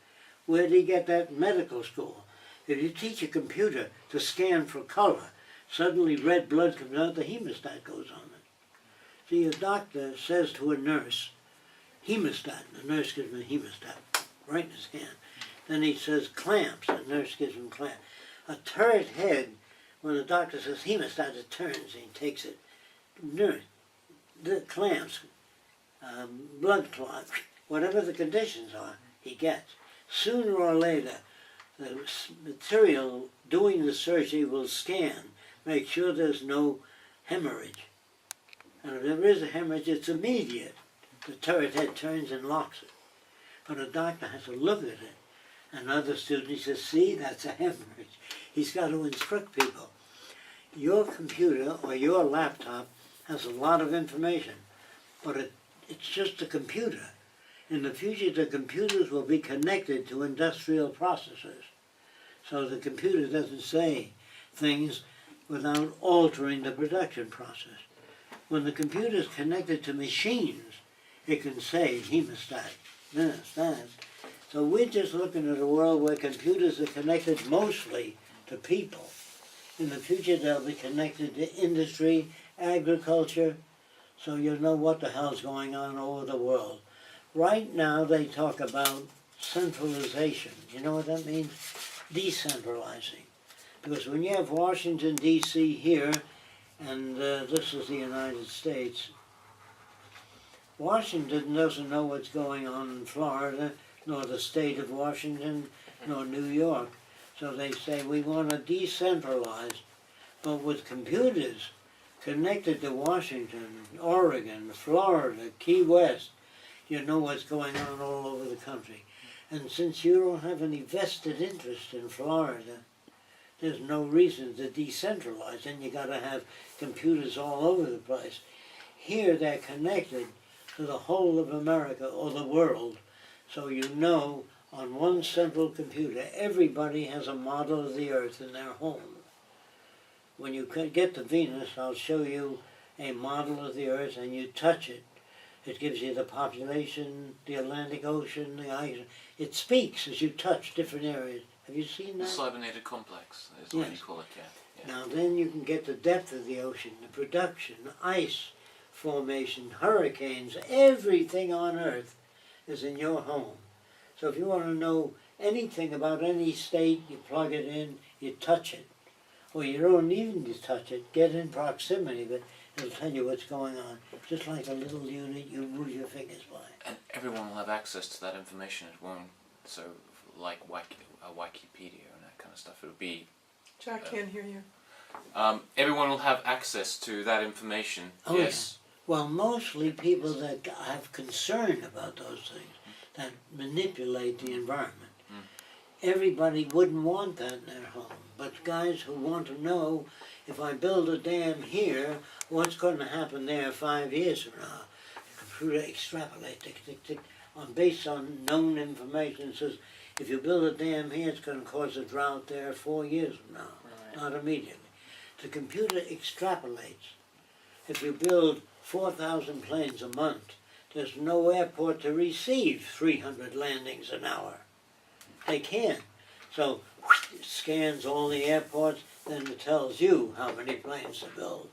Where did he get that in medical school? If you teach a computer to scan for color, suddenly red blood comes out, the hemostat goes on it. See, a doctor says to a nurse, hemostat, and the nurse gives him a hemostat right in his hand. Then he says clamps, and the nurse gives him clamps. A turret head, when the doctor says hemostat, it turns and he takes it. Nurse, the clamps, blood clot, whatever the conditions are, he gets. Sooner or later, material doing the surgery will scan, make sure there's no hemorrhage. And if there is a hemorrhage, it's immediate. The turret head turns and locks it. But a doctor has to look at it. Another student says, see, that's a hemorrhage. He's got to instruct people. Your computer or your laptop has a lot of information, but it's just a computer. In the future, the computers will be connected to industrial processes. So the computer doesn't say things without altering the production process. When the computer is connected to machines, it can say hemostat, this, that. So we're just looking at a world where computers are connected mostly to people. In the future, they'll be connected to industry, agriculture, so you'll know what the hell's going on all over the world. Right now, they talk about centralization. You know what that means? Decentralizing. Because when you have Washington, D.C. here, and this is the United States, Washington doesn't know what's going on in Florida, nor the state of Washington, nor New York. So they say we want to decentralize, but with computers connected to Washington, Oregon, Florida, Key West, you know what's going on all over the country. And since you don't have any vested interest in Florida, there's no reason to decentralize, and you got to have computers all over the place. Here they're connected to the whole of America or the world, so you know on one central computer everybody has a model of the Earth in their home. When you get to Venus, I'll show you a model of the Earth, and you touch it. It gives you the population, the Atlantic Ocean, the ice. It speaks as you touch different areas. Have you seen The that? cybernetic complex is what you Yes. call it, yeah. Now then you can get the depth of the ocean, the production, ice formation, hurricanes, everything on Earth is in your home. So if you want to know anything about any state, you plug it in, you touch it. Or you don't even need to touch it, get in proximity, but it'll tell you what's going on. Just like a little unit you move your fingers by. And everyone will have access to that information. It won't, so like Wikipedia and that kind of stuff. It'll be Jack can't hear you. everyone will have access to that information. Oh, yes. Well, mostly people that have concern about those things, that manipulate the environment. Everybody wouldn't want that in their home, but guys who want to know, if I build a dam here, what's going to happen there 5 years from now? The computer extrapolate, tick, tick, tick, based on known information. It says, if you build a dam here, it's going to cause a drought there 4 years from now, not immediately. The computer extrapolates. If you build 4,000 planes a month, there's no airport to receive 300 landings an hour. They can't. So it scans all the airports, then it tells you how many planes to build.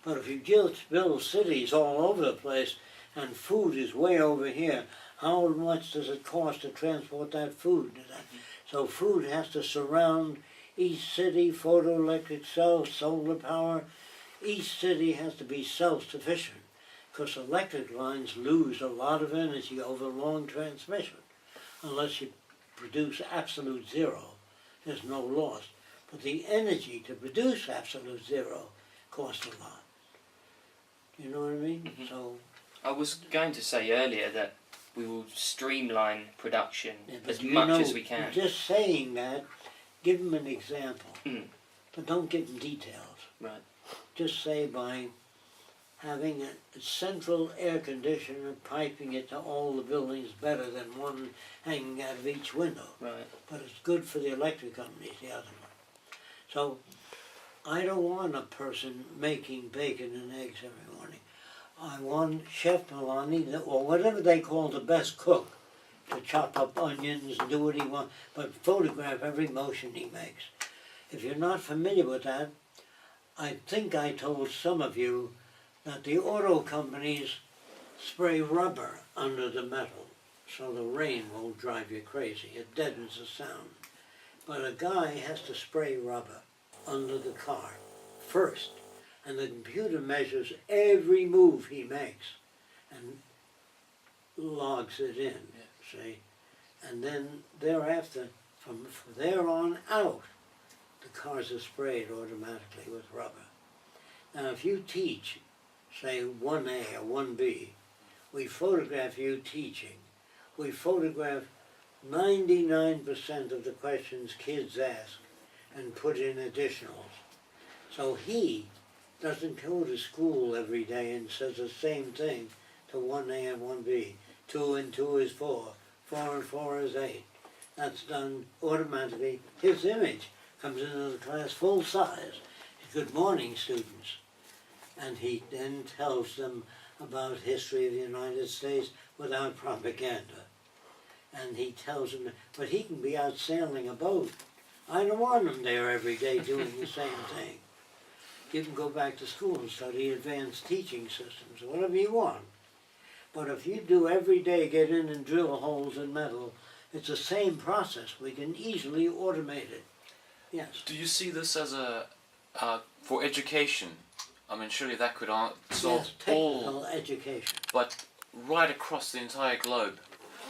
But if you just build cities all over the place and food is way over here, how much does it cost to transport that food? So food has to surround each city, photoelectric cells, solar power. Each city has to be self-sufficient because electric lines lose a lot of energy over long transmission unless you produce absolute zero. There's no loss. But the energy to produce absolute zero costs a lot. You know what I mean? So I was going to say earlier that we will streamline production but as you much know, as we can. Just saying that, give them an example. But don't give them details. Right. Just say by having a central air conditioner piping it to all the buildings better than one hanging out of each window. Right. But it's good for the electric companies, the other one. So I don't want a person making bacon and eggs every morning. I want Chef Milani, or whatever they call the best cook, to chop up onions and do what he wants, but photograph every motion he makes. If you're not familiar with that, I think I told some of you that the auto companies spray rubber under the metal so the rain won't drive you crazy. It deadens the sound. But a guy has to spray rubber under the car first, and the computer measures every move he makes and logs it in, see? And then thereafter, From there on out, the cars are sprayed automatically with rubber. Now if you teach, say 1A or 1B, we photograph you teaching. We photograph 99% of the questions kids ask and put in additionals. So he doesn't go to school every day and says the same thing to 1A and 1B. 2 and 2 is 4, 4 and 4 is 8. That's done automatically. His image comes into the class full size. Good morning, students. And he then tells them about history of the United States without propaganda. And he tells them, but he can be out sailing a boat. I don't want him there every day doing the same thing. You can go back to school and study advanced teaching systems, whatever you want. But if you do every day get in and drill holes in metal, it's the same process. We can easily automate it. Yes. Do you see this as a for education? I mean, surely that could solve Yes, technical education. But right across the entire globe,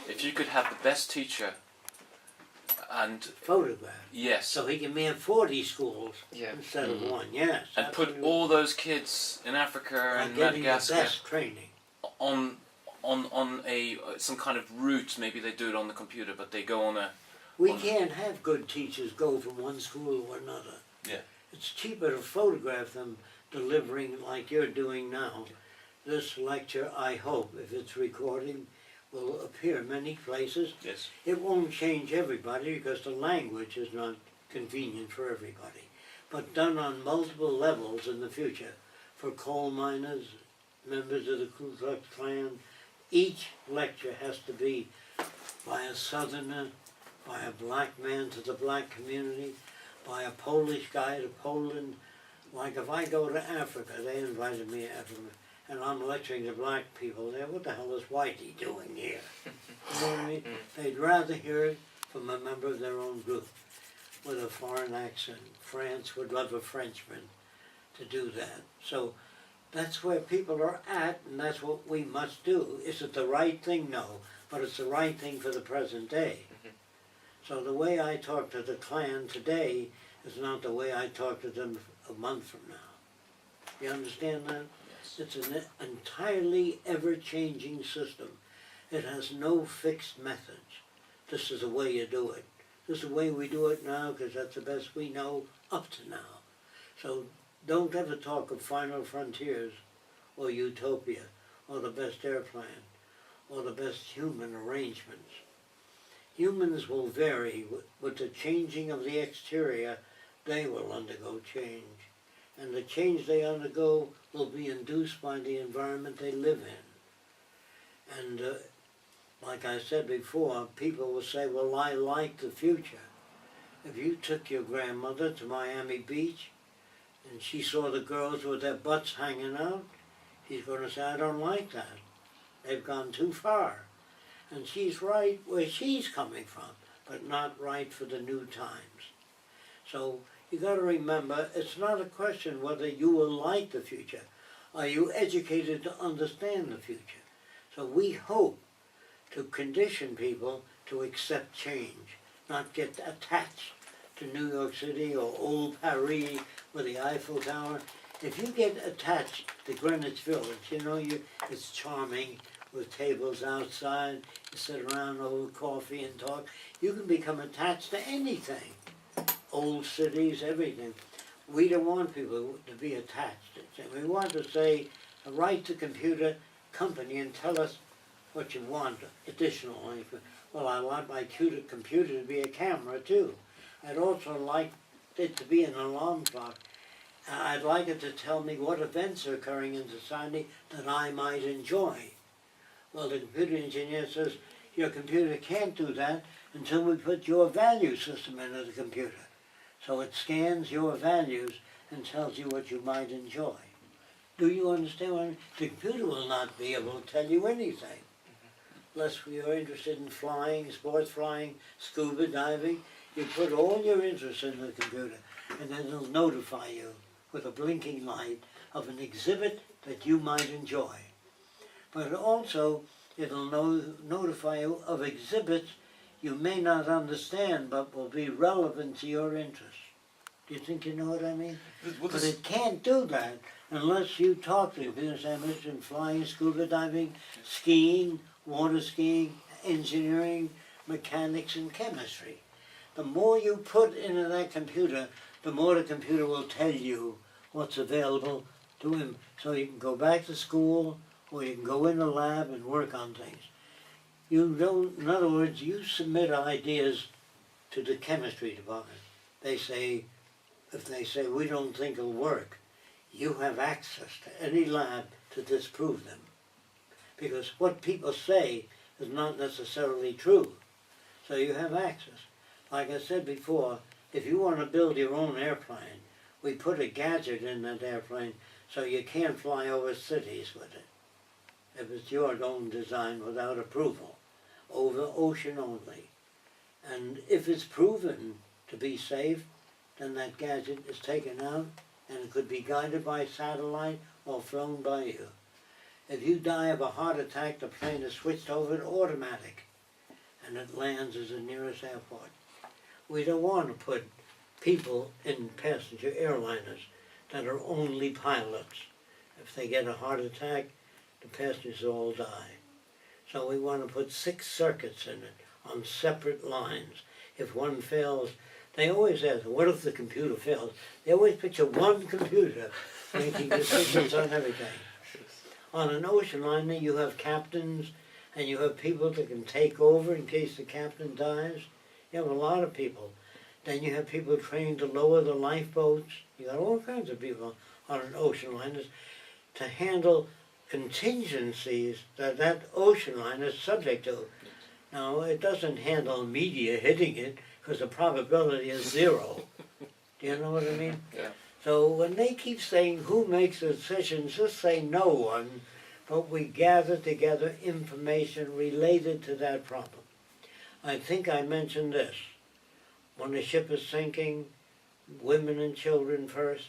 if you could have the best teacher and Photograph. yes, So he can be in 40 schools Yeah. instead of one. Yes. and put absolutely. all those kids in Africa Are and getting the Madagascar best training. on a some kind of route. Maybe they do it on the computer, but they go on a We can't have good teachers go from one school to another. Yeah. It's cheaper to photograph them delivering like you're doing now. This lecture, I hope, if it's recording, will appear in many places. yes. It won't change everybody because the language is not convenient for everybody. But done on multiple levels in the future, for coal miners, members of the Ku Klux Klan, each lecture has to be by a Southerner, by a black man to the black community, by a Polish guy to Poland. Like if I go to Africa, they invited me to Africa, and I'm lecturing to black people there, what the hell is Whitey doing here? You know what I mean? They'd rather hear it from a member of their own group with a foreign accent. France would love a Frenchman to do that. So that's where people are at, and that's what we must do. Is it the right thing? No, but it's the right thing for the present day. So the way I talk to the Klan today is not the way I talk to them a month from now. You understand that? It's an entirely ever-changing system. It has no fixed methods. This is the way you do it. This is the way we do it now because that's the best we know up to now. So don't ever talk of final frontiers or utopia or the best airplane or the best human arrangements. Humans will vary with the changing of the exterior. They will undergo change. And the change they undergo will be induced by the environment they live in. And like I said before, people will say, well, I like the future. If you took your grandmother to Miami Beach and she saw the girls with their butts hanging out, she's going to say, I don't like that. They've gone too far. And she's right where she's coming from, but not right for the new times. So you got to remember, it's not a question whether you will like the future. Are you educated to understand the future? So we hope to condition people to accept change, not get attached to New York City or old Paris with the Eiffel Tower. If you get attached to Greenwich Village, you know, it's charming with tables outside, you sit around over coffee and talk. You can become attached to anything. Old cities, everything. We don't want people to be attached. We want to say, write to computer company and tell us what you want additionally. Well, I want my computer to be a camera too. I'd also like it to be an alarm clock. I'd like it to tell me what events are occurring in society that I might enjoy. Well, the computer engineer says, your computer can't do that until we put your value system into the computer. So it scans your values and tells you what you might enjoy. Do you understand what I mean? The computer will not be able to tell you anything. Unless you're interested in flying, sports flying, scuba diving, you put all your interests in the computer and then it'll notify you with a blinking light of an exhibit that you might enjoy. But also, it'll notify you of exhibits you may not understand, but will be relevant to your interest. Do you think you know what I mean? But it can't do that unless you talk to people. As I mentioned, flying, scuba diving, skiing, water skiing, engineering, mechanics, and chemistry. The more you put into that computer, the more the computer will tell you what's available to him. So you can go back to school, or you can go in the lab and work on things. You don't, in other words, you submit ideas to the chemistry department. They say, if they say, we don't think it'll work, you have access to any lab to disprove them. Because what people say is not necessarily true. So you have access. Like I said before, if you want to build your own airplane, we put a gadget in that airplane so you can't fly over cities with it. If it's your own design without approval, over ocean only. And if it's proven to be safe, then that gadget is taken out and it could be guided by satellite or flown by you. If you die of a heart attack, the plane is switched over to automatic and it lands at the nearest airport. We don't want to put people in passenger airliners that are only pilots. If they get a heart attack, the passengers all die. So we want to put 6 circuits in it on separate lines. If one fails, they always ask, what if the computer fails? They always picture one computer making decisions on everything. On an ocean liner, you have captains and you have people that can take over in case the captain dies. You have a lot of people. Then you have people trained to lower the lifeboats. You got all kinds of people on an ocean liner to handle contingencies that that ocean liner is subject to. Now, it doesn't handle media hitting it because the probability is 0. Do you know what I mean? Yeah. So when they keep saying who makes the decisions, just say no one, but we gather together information related to that problem. I think I mentioned this. When a ship is sinking, women and children first.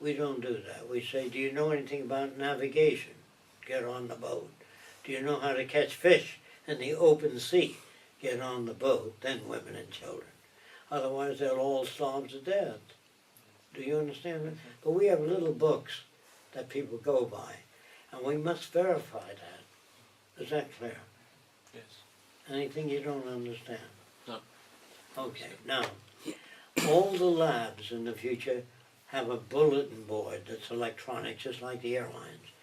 We don't do that. We say, do you know anything about navigation? Get on the boat. Do you know how to catch fish in the open sea? Get on the boat, then women and children. Otherwise they'll all starve to death. Do you understand that? But we have little books that people go by, and we must verify that. Is that clear? Yes. Anything you don't understand? No. Okay, now, all the labs in the future have a bulletin board that's electronic, just like the airlines.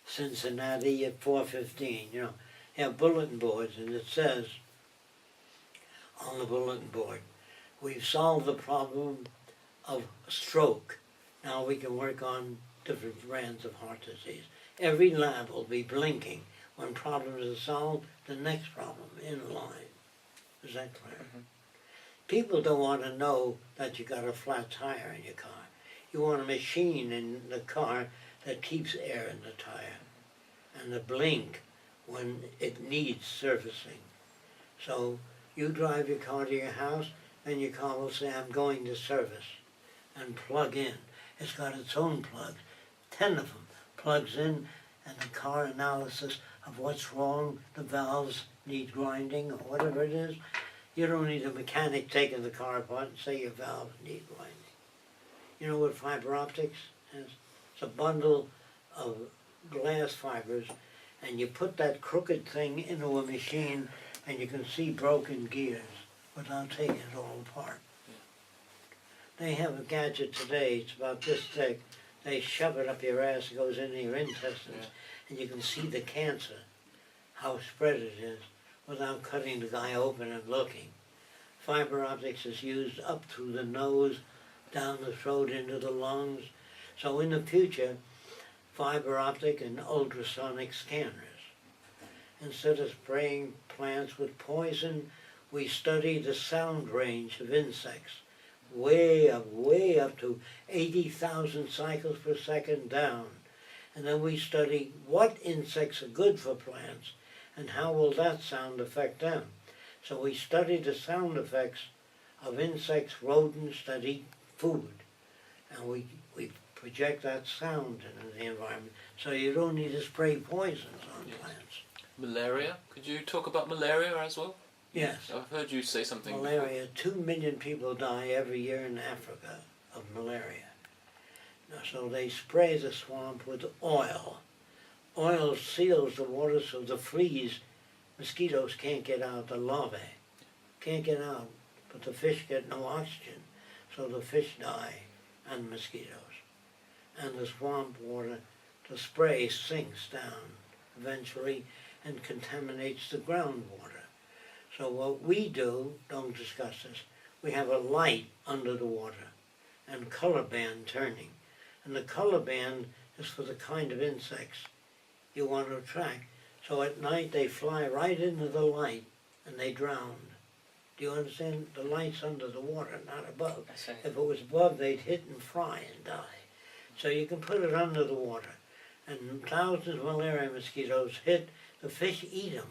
Cincinnati at 4:15, you know, have bulletin boards, and it says on the bulletin board, we've solved the problem of stroke. Now we can work on different brands of heart disease. Every lab will be blinking when problems are solved, the next problem in line. Is that clear? Mm-hmm. People don't want to know that you got a flat tire in your car. You want a machine in the car that keeps air in the tire and the blink when it needs servicing. So you drive your car to your house and your car will say, I'm going to service, and plug in. It's got its own plugs, 10 of them, plugs in, and the car analysis of what's wrong, the valves need grinding or whatever it is. You don't need a mechanic taking the car apart and say your valves need grinding. You know what fiber optics is? It's a bundle of glass fibers, and you put that crooked thing into a machine and you can see broken gears without taking it all apart. They have a gadget today, it's about this thick. They shove it up your ass, it goes into your intestines, and you can see the cancer, how spread it is, without cutting the guy open and looking. Fiber optics is used up through the nose, down the throat, into the lungs. So in the future, fiber optic and ultrasonic scanners. Instead of spraying plants with poison, we study the sound range of insects, way up to 80,000 cycles per second down. And then we study what insects are good for plants and how will that sound affect them. So we study the sound effects of insects, rodents that eat food, and we project that sound into the environment, so you don't need to spray poisons on plants. Malaria? Could you talk about malaria as well? Yes. I've heard you say something. Malaria, 2 million people die every year in Africa of malaria. Now, so they spray the swamp with oil. Oil seals the water so the fleas, mosquitoes can't get out, the larvae can't get out, but the fish get no oxygen, so the fish die and mosquitoes. And the swamp water, the spray sinks down eventually and contaminates the groundwater. So what we do, don't discuss this, we have a light under the water and color band turning. And the color band is for the kind of insects you want to attract. So at night they fly right into the light and they drown. Do you understand? The light's under the water, not above. I see. If it was above, they'd hit and fry and die. So you can put it under the water. And thousands of malaria mosquitoes hit, the fish eat them,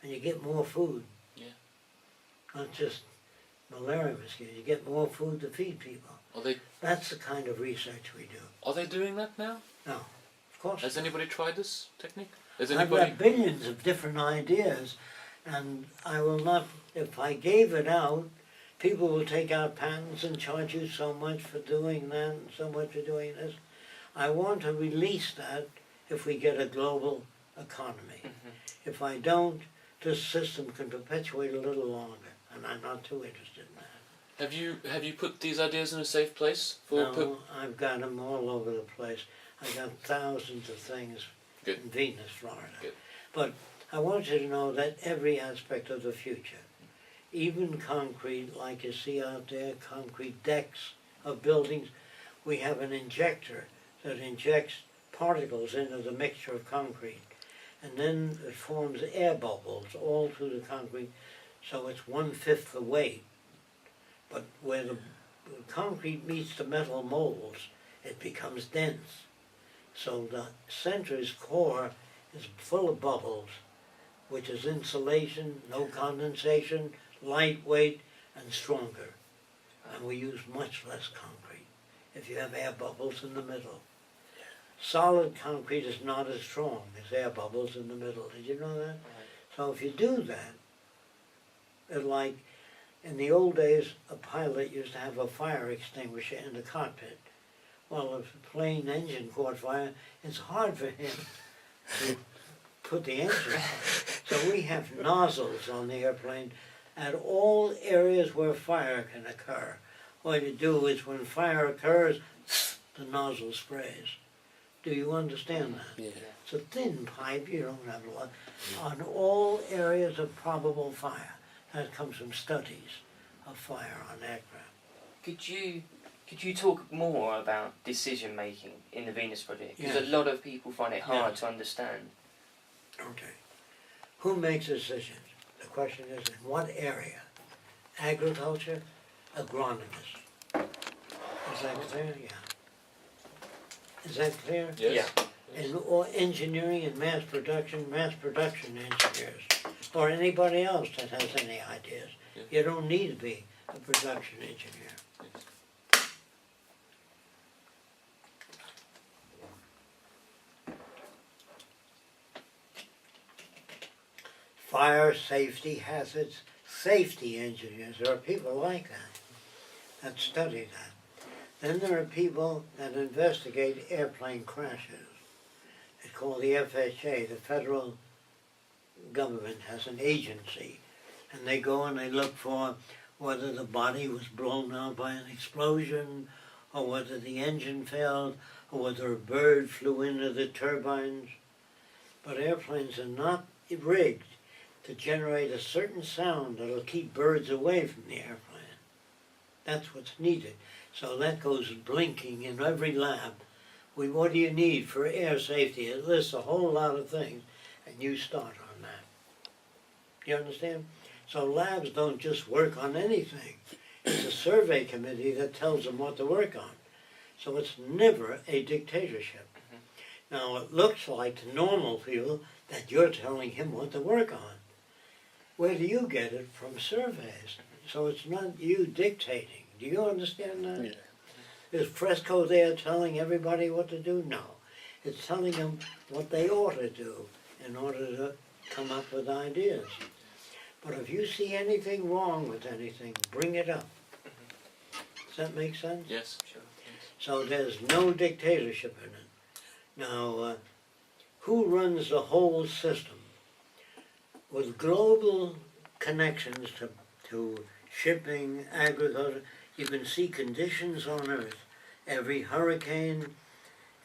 and you get more food. Yeah. Not just malaria mosquitoes, you get more food to feed people. That's the kind of research we do. Are they doing that now? No, of course. Has anybody tried this technique? Has I've anybody? got billions of different ideas, and I will not, if I gave it out, people will take out patents and charge you so much for doing that and so much for doing this. I want to release that if we get a global economy. If I don't, this system can perpetuate a little longer, and I'm not too interested in that. Have you put these ideas in a safe place for? No, I've got them all over the place. I got thousands of things Good. in Venus, Florida. Good. But I want you to know that every aspect of the future, even concrete, like you see out there, concrete decks of buildings, we have an injector that injects particles into the mixture of concrete. And then it forms air bubbles all through the concrete, so it's 1/5 the weight. But where the concrete meets the metal molds, it becomes dense. So the center's core is full of bubbles, which is insulation, no condensation, lightweight, and stronger. And we use much less concrete if you have air bubbles in the middle. Solid concrete is not as strong as air bubbles in the middle. Did you know that? So if you do that, it's like in the old days, a pilot used to have a fire extinguisher in the cockpit. Well, if a plane engine caught fire, it's hard for him to put the engine on. So we have nozzles on the airplane at all areas where fire can occur. What you do is when fire occurs, the nozzle sprays. Do you understand that? Yeah. It's a thin pipe, you don't have a lot, on all areas of probable fire. That comes from studies of fire on aircraft. Could you talk more about decision making in the Venus Project? Because Yes. a lot of people find it hard Yeah. to understand. Okay. Who makes decisions? The question is, in what area? Agriculture, agronomists. Is that clear? Yeah. Is that clear? Yes. And or engineering and mass production engineers, or anybody else that has any ideas. Yeah. You don't need to be a production engineer. Fire safety hazards, safety engineers, there are people like that study that. Then there are people that investigate airplane crashes. It's called the FHA, the federal government has an agency, and they go and they look for whether the body was blown out by an explosion, or whether the engine failed, or whether a bird flew into the turbines. But airplanes are not rigged to generate a certain sound that'll keep birds away from the airplane. That's what's needed. So that goes blinking in every lab. What do you need for air safety? It lists a whole lot of things, and you start on that. You understand? So labs don't just work on anything. It's a survey committee that tells them what to work on. So it's never a dictatorship. Now it looks like to normal people that you're telling him what to work on. Where do you get it? From surveys. So it's not you dictating. Do you understand that? Yeah. Is Fresco there telling everybody what to do? No. It's telling them what they ought to do in order to come up with ideas. But if you see anything wrong with anything, bring it up. Does that make sense? Yes. Sure. So there's no dictatorship in it. Now, who runs the whole system? With global connections to shipping, agriculture, you can see conditions on Earth. Every hurricane,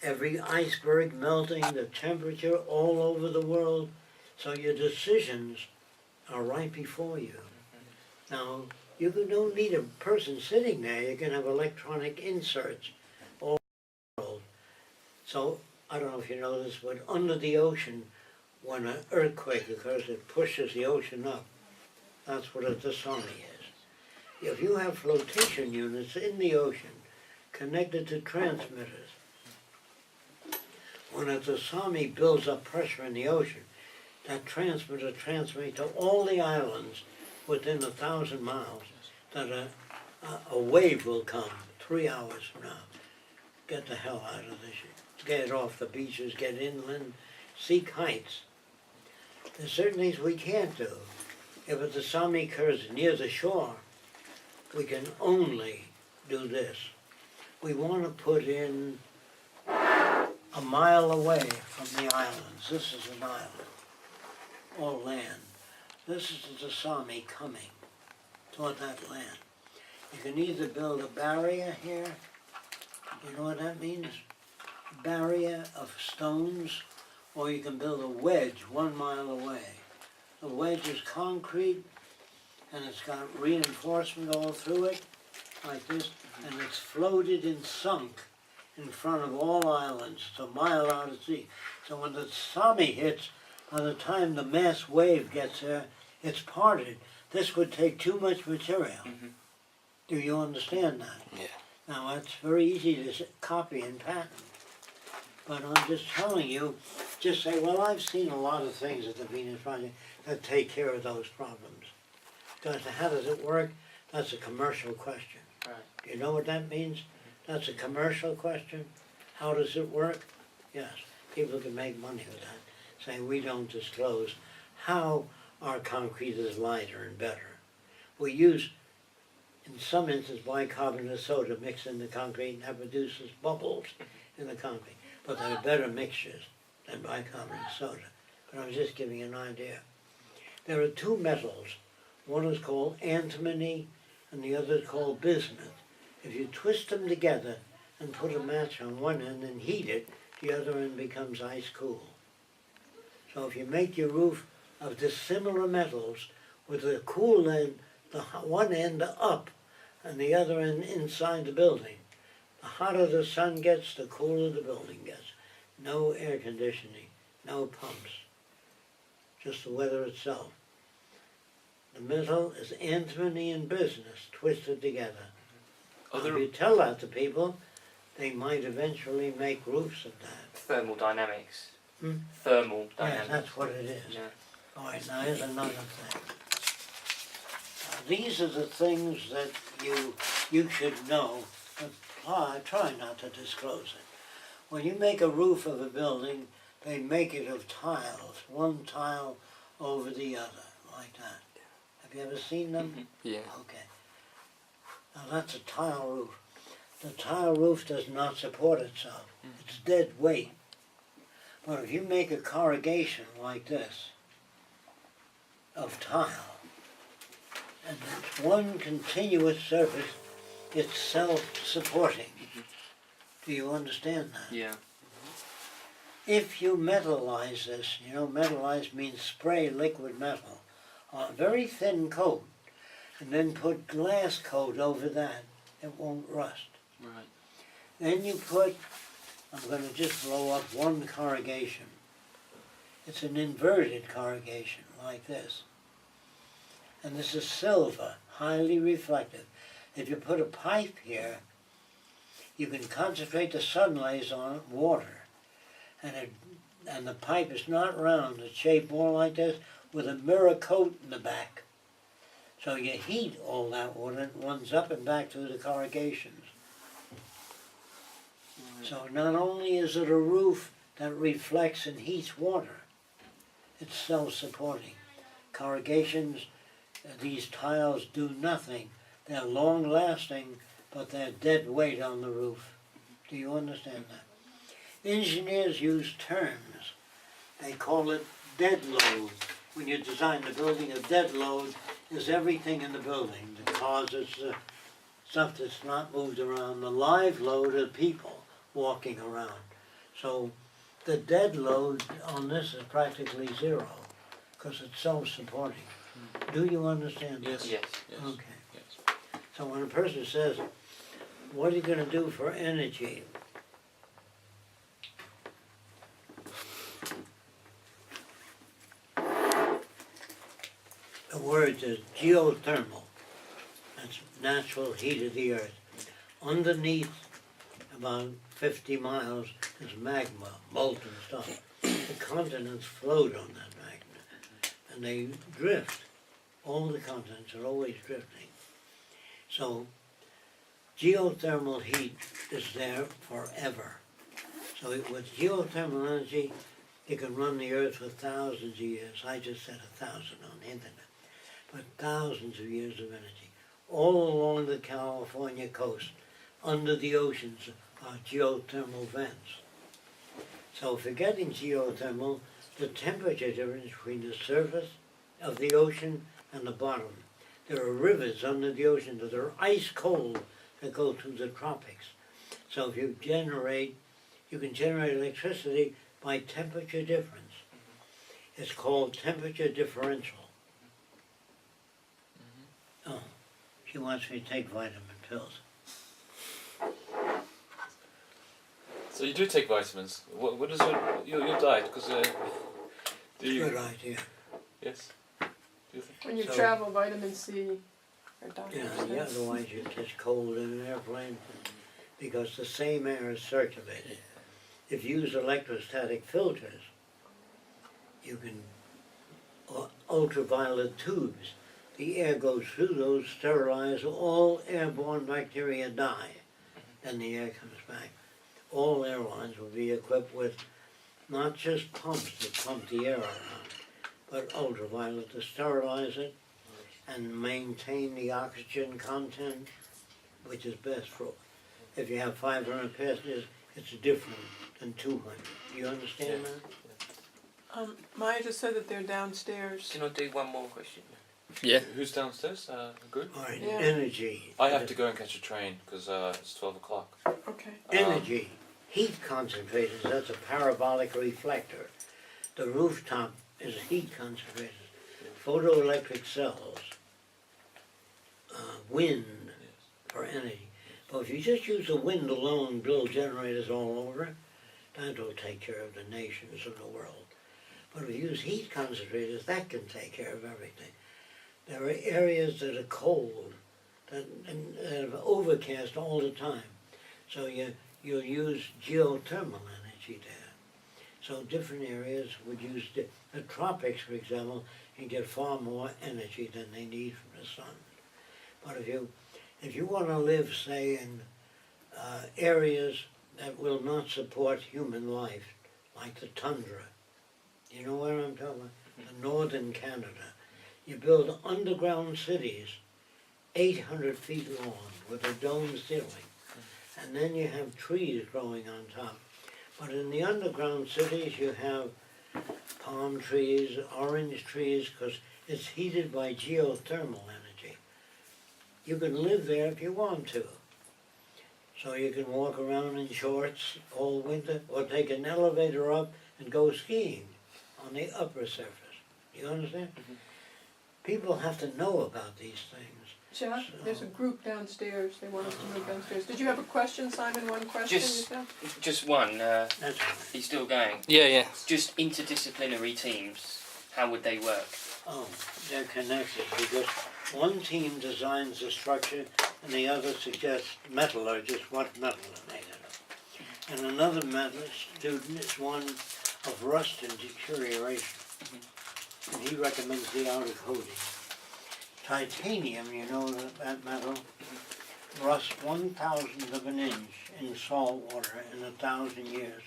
every iceberg melting, the temperature all over the world. So your decisions are right before you. Now, don't need a person sitting there. You can have electronic inserts all over the world. So, I don't know if you know this, but under the ocean, when an earthquake occurs, it pushes the ocean up. That's what a tsunami is. If you have flotation units in the ocean connected to transmitters, when a tsunami builds up pressure in the ocean, that transmitter transmits to all the islands within 1,000 miles that a wave will come 3 hours from now. Get the hell out of this. Get off the beaches, get inland, seek heights. There's certain things we can't do. If a tsunami occurs near the shore, we can only do this. We want to put in a mile away from the islands. This is an island, all land. This is the tsunami coming toward that land. You can either build a barrier here, you know what that means? A barrier of stones, or you can build a wedge 1 mile away. The wedge is concrete, and it's got reinforcement all through it, like this, and it's floated and sunk in front of all islands. It's a mile out at sea. So when the tsunami hits, by the time the mass wave gets there, it's parted. This would take too much material. Do you understand that? Yeah. Now, it's very easy to copy and patent. But I'm just telling you, just say, well, I've seen a lot of things at the Venus Project that take care of those problems. How does it work? That's a commercial question. Right. Do you know what that means? That's a commercial question. How does it work? Yes, people can make money with that. Say, we don't disclose how our concrete is lighter and better. We use, in some instances, bicarbonate soda mixed in the concrete, and that produces bubbles in the concrete. But they're better mixtures than bicarbonate soda. But I was just giving you an idea. There are two metals. One is called antimony and the other is called bismuth. If you twist them together and put a match on one end and heat it, the other end becomes ice cool. So if you make your roof of dissimilar metals with the cool end, the one end up and the other end inside the building, the hotter the sun gets, the cooler the building gets. No air conditioning, no pumps, just the weather itself. The metal is antimony and bismuth twisted together. If you tell that to people, they might eventually make roofs of that. Thermodynamics. Hmm? Thermodynamics. Yeah, that's what it is. Yeah. All right, now here's another thing. These are the things that you should know, but try not to disclose it. When you make a roof of a building, they make it of tiles, one tile over the other, like that. Have you ever seen them? Yeah. Okay. Now that's a tile roof. The tile roof does not support itself. It's dead weight. But if you make a corrugation like this, of tile, and it's one continuous surface, it's self-supporting. Do you understand that? Yeah. If you metallize this, you know, metallize means spray liquid metal on a very thin coat, and then put glass coat over that, it won't rust. Right. Then you put, I'm going to just blow up one corrugation. It's an inverted corrugation, like this. And this is silver, highly reflective. If you put a pipe here, you can concentrate the sun rays on water. And the pipe is not round, it's shaped more like this, with a mirror coat in the back. So you heat all that water, and it runs up and back through the corrugations. So not only is it a roof that reflects and heats water, it's self-supporting. Corrugations these tiles do nothing. They're long lasting, but they're dead weight on the roof. Do you understand that? Engineers use terms. They call it dead load. When you design the building, a dead load is everything in the building. The closets, the stuff that's not moved around. The live load are people walking around. So the dead load on this is practically zero because it's self-supporting. Do you understand that? Yes. Yes. Yes. Okay. Yes. So when a person says, what are you going to do for energy? The word is geothermal. That's natural heat of the earth. Underneath, about 50 miles, is magma, molten stuff. The continents float on that magma, and they drift. All the continents are always drifting. So, geothermal heat is there forever. So with geothermal energy, you can run the earth for thousands of years. I just said 1,000 on the internet. But thousands of years of energy. All along the California coast, under the oceans, are geothermal vents. So forgetting geothermal, the temperature difference between the surface of the ocean and the bottom. There are rivers under the ocean that are ice cold that go through the tropics. So if you can generate electricity by temperature difference. It's called temperature differential. Oh, she wants me to take vitamin pills. So you do take vitamins. What is your diet? Because do you? Good idea. Yes. Do you think? When you So- travel, vitamin C or doctors Yeah, says. otherwise you catch cold in an airplane because the same air is circulated. If you use electrostatic filters, you can, or ultraviolet tubes, the air goes through those, sterilize, all airborne bacteria die, and the air comes back. All airlines will be equipped with not just pumps that pump the air around, but ultraviolet to sterilize it and maintain the oxygen content, which is best for, if you have 500 passengers, it's different than 200. Do you understand that? Maya just said that they're downstairs. Can I do one more question? Yeah. Who's downstairs? Good. All right, Yeah. energy. I have to go and catch a train because it's 12 o'clock. Okay. Energy, heat concentrators, that's a parabolic reflector. The rooftop is heat concentrators. Photoelectric cells, wind for energy. But if you just use the wind alone, build generators all over, that will take care of the nations of the world. But if you use heat concentrators, that can take care of everything. There are areas that are cold, and are overcast all the time. So you'll use geothermal energy there. So different areas would use the tropics, for example, and get far more energy than they need from the sun. But if you want to live, say, in areas that will not support human life, like the tundra, you know where I'm talking about? The northern Canada. You build underground cities 800 feet long with a dome ceiling. And then you have trees growing on top. But in the underground cities you have palm trees, orange trees, because it's heated by geothermal energy. You can live there if you want to. So you can walk around in shorts all winter, or take an elevator up and go skiing on the upper surface. You understand? People have to know about these things. Chuck, there's a group downstairs. They want us to move downstairs. Did you have a question, Simon? One question Just- yourself? Just one. That's all right. He's still going. Yeah. Just interdisciplinary teams. How would they work? Oh, they're connected because one team designs the structure and the other suggests metallurgists what metal is made of. And another metal student is one of rust and deterioration. And he recommends the outer coating. Titanium, you know that metal, rusts 1/1000th of an inch in salt water in 1,000 years.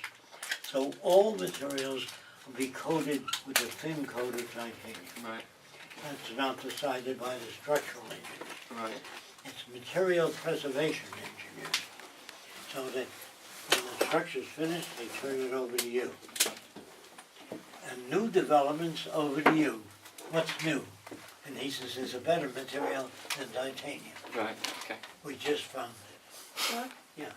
So all materials will be coated with a thin coat of titanium. Right. That's not decided by the structural engineer. Right. It's material preservation engineers. So that when the structure's finished, they turn it over to you. And new developments over to you. What's new? And he says there's a better material than titanium. Right. Okay. We just found it. What? Yeah.